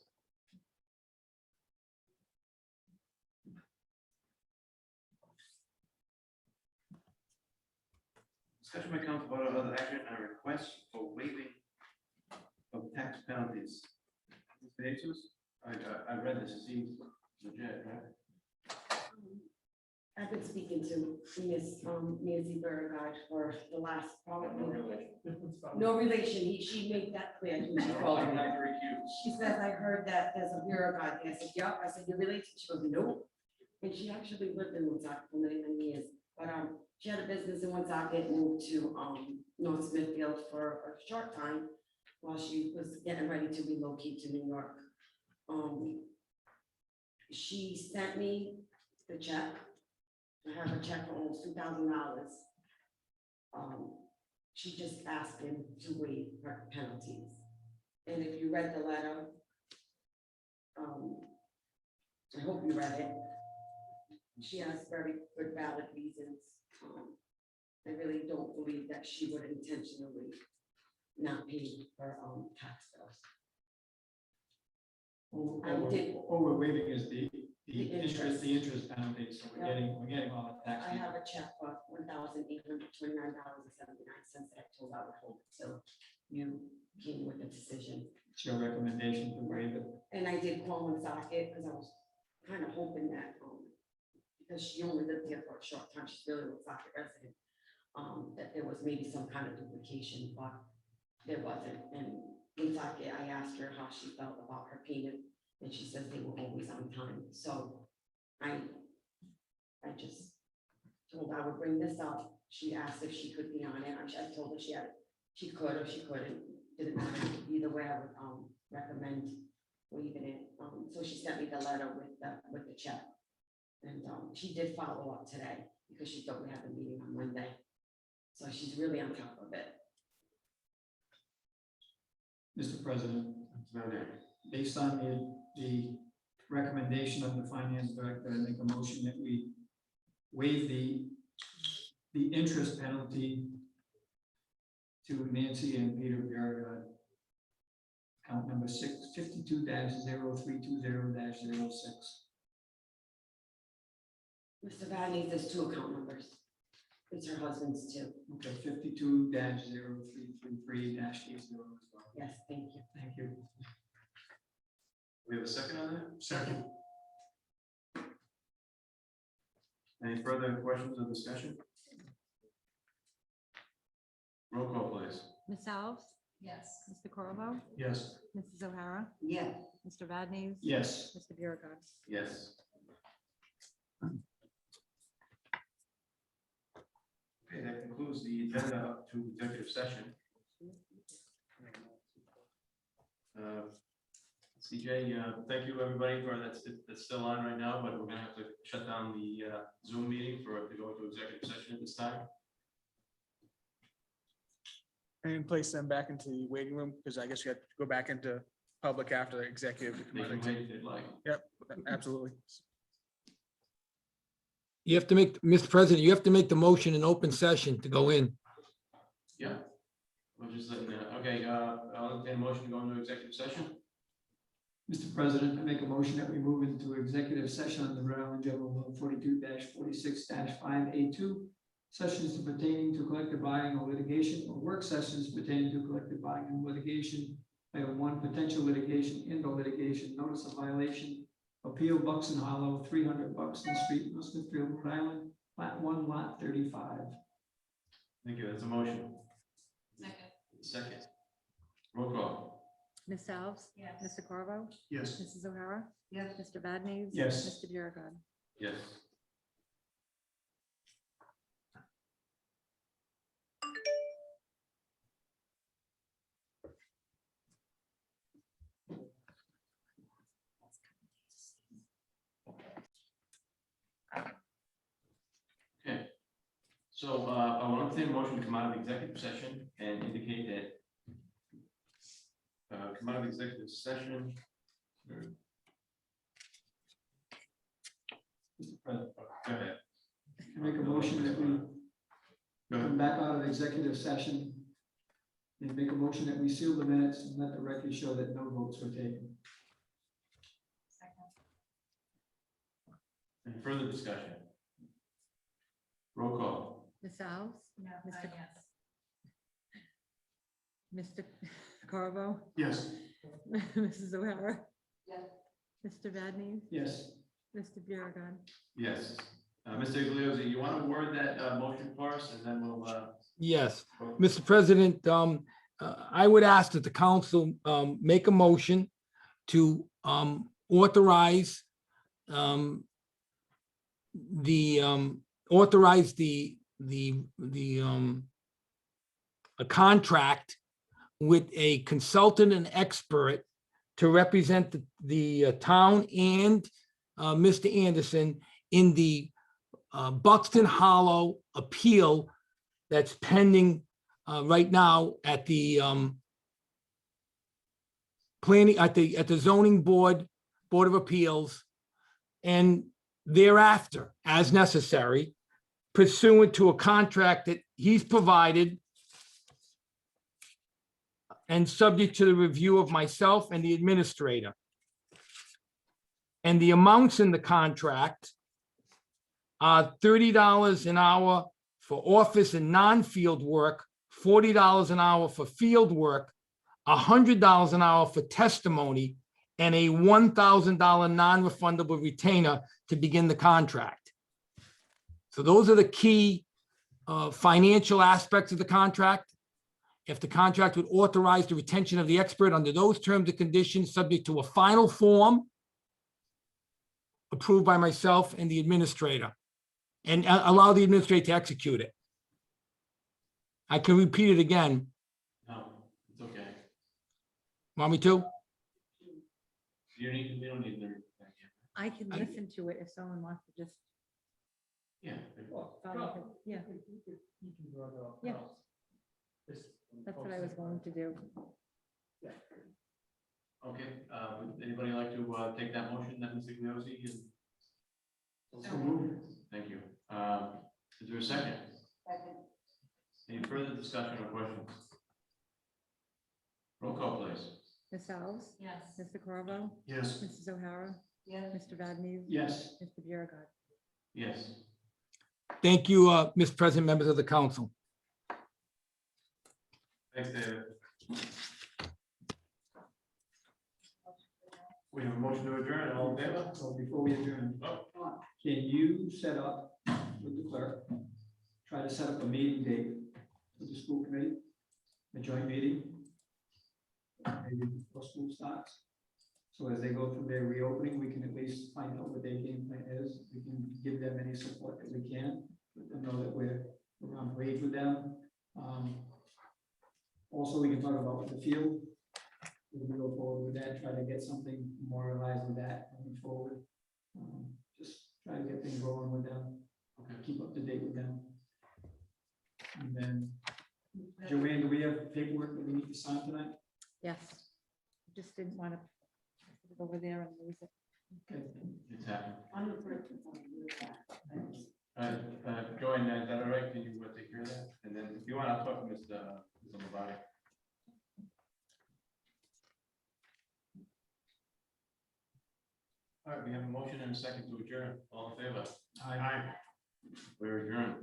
Discussion by council vote on other action on request for waiving of tax penalties. Mr. Jesus, I read this, it seems legit, right? I've been speaking to Miss Nancy Beauregard for the last probably, no relation, she made that clear when she called me. She says, I heard that there's a Beauregard there. I said, yep. I said, you're related? She goes, no. And she actually lived in Woonsocket for many, many years. But she had a business in Woonsocket, moved to North Smithfield for a short time while she was getting ready to relocate to New York. She sent me the check. I have a check for almost $2,000. She just asked him to waive her penalties. And if you read the letter, I hope you read it. She has very good valid reasons. I really don't believe that she would intentionally not pay her tax bills. All we're waiving is the interest. interest penalty, so we're getting all the tax. I have a check for $1,829.79 that I told I would hold until you came with a decision. It's your recommendation to waive it. And I did call Woonsocket because I was kind of hoping that, because she only lived here for a short time, she's really a Woonsocket resident, that there was maybe some kind of duplication, but there wasn't. And Woonsocket, I asked her how she felt about her payment, and she says they were always on time. So I just told her I would bring this up. She asked if she could be on it. I told her she could or she couldn't. Didn't matter. Either way, I would recommend waiving it. So she sent me the letter with the check. And she did follow up today because she thought we had a meeting on Monday. So she's really on top of it. Mr. President, based on the recommendation of the finance director, I make a motion that we waive the interest penalty to Nancy and Peter Biragad. Account number 652-0320-06. Mr. Vadnez, there's two account numbers. It's her husband's too. Okay, 52-0333-80 as well. Yes, thank you. Thank you. We have a second on that? Second. Any further questions or discussion? Roll call, please. Ms. Alves? Yes. Mr. Corvo? Yes. Mrs. O'Hara? Yes. Mr. Vadnez, Yes. Mr. Biragad. Yes. Okay, that concludes the agenda up to executive session. CJ, thank you, everybody, for that's still on right now, but we're gonna have to shut down the Zoom meeting to go into executive session at this time. And place them back into the waiting room, because I guess you have to go back into public after the executive. to come They out of can executive. wait if they'd like. Yep, absolutely. You have to make, Mr. President, you have to make the motion in open session to go in. Yeah. We're just letting, okay, I'll entertain a motion to go into executive session. Mr. President, I make a motion that we move into executive session on the Rhode Island General Law 42-46-5A2. Sessions pertaining to collective bargaining or litigation, or work sessions pertaining to collective bargaining and litigation. Item 1, potential litigation and/or litigation, notice of violation, appeal Buxton Hollow, 300 Buxton Street, Smithfield, Rhode Island, Lot 1, Lot 35. Thank you. That's a motion. Second. Second. Roll call. Ms. Alves? Yes. Mr. Corvo? Yes. Mrs. O'Hara? Yes. Mr. Badnees? Yes. Mr. Biragad. Yes. Okay. So I will entertain a motion to come out of executive session and indicate that come out of executive session. Mr. President, Go ahead. I make a motion that we Go ahead. come back out of executive session and make a motion that we seal the minutes and let the record show that no votes were taken. Second. Any further discussion? Roll call. Ms. Alves? No, Mr. yes. Mr. Corvo? Yes. Mrs. O'Hara? Yes. Mr. Badnees? Yes. Mr. Biragad. Yes. Mr. Iglesias, you want to word that motion for us and then we'll. Yes, vote? Mr. President, I would ask that the council make a motion to authorize a contract with a consultant and expert to represent the town and Mr. Anderson in the Buxton Hollow appeal that's pending right now at the planning, at the zoning board of appeals, and thereafter, as necessary, pursuant to a contract that he's provided and subject to the review of myself and the administrator. And the amounts in the contract are $30 an hour for office and non-field work, $40 an hour for field work, $100 an hour for testimony, and a $1,000 non-refundable retainer to begin the contract. So those are the key financial aspects of the contract. If the contract would authorize the retention of the expert under those terms and conditions, subject to a final form approved by myself and the administrator, and allow the administrator to execute it. I can repeat it again. No, it's okay. Want me to? You don't need the. I can listen to it if someone wants to just. Yeah. Yeah, Yeah. that's what I was going to do. Okay, would anybody like to take that motion that Mr. Iglesias is? So moved. Thank you. Is there a second? Second. Any further discussion or questions? Roll call, please. Ms. Alves? Yes. Mr. Corvo? Yes. Mrs. O'Hara? Yes. Mr. Badnees? Yes. Mr. Biragad. Yes. Thank you, Mr. President, members of the council. Thanks, David. We have a motion to adjourn, all in favor? So before we adjourn, Oh, can you set up with the clerk, try to set up a meeting date with the school committee, a joint meeting? Maybe before school starts. So as they go through their reopening, we can at least find out what their game plan is. We can give them any support that we can. Let them know that we're on page with them. Also, we can talk about the field. We can go forward with that, try to get something memorialized with that moving forward. Just try to get things rolling with them, keep up to date with them. And then, Joanne, do we have paperwork that we need to sign tonight? Yes. Just didn't want to put it over there and lose it. Okay. it's happening. I'm the person on the Joanne, is that all right? Can you take care of that? And then if you want, I'll talk to Mr. Lombardi. All right, we have a motion and a second to adjourn. All in favor? Aye. We're adjourned.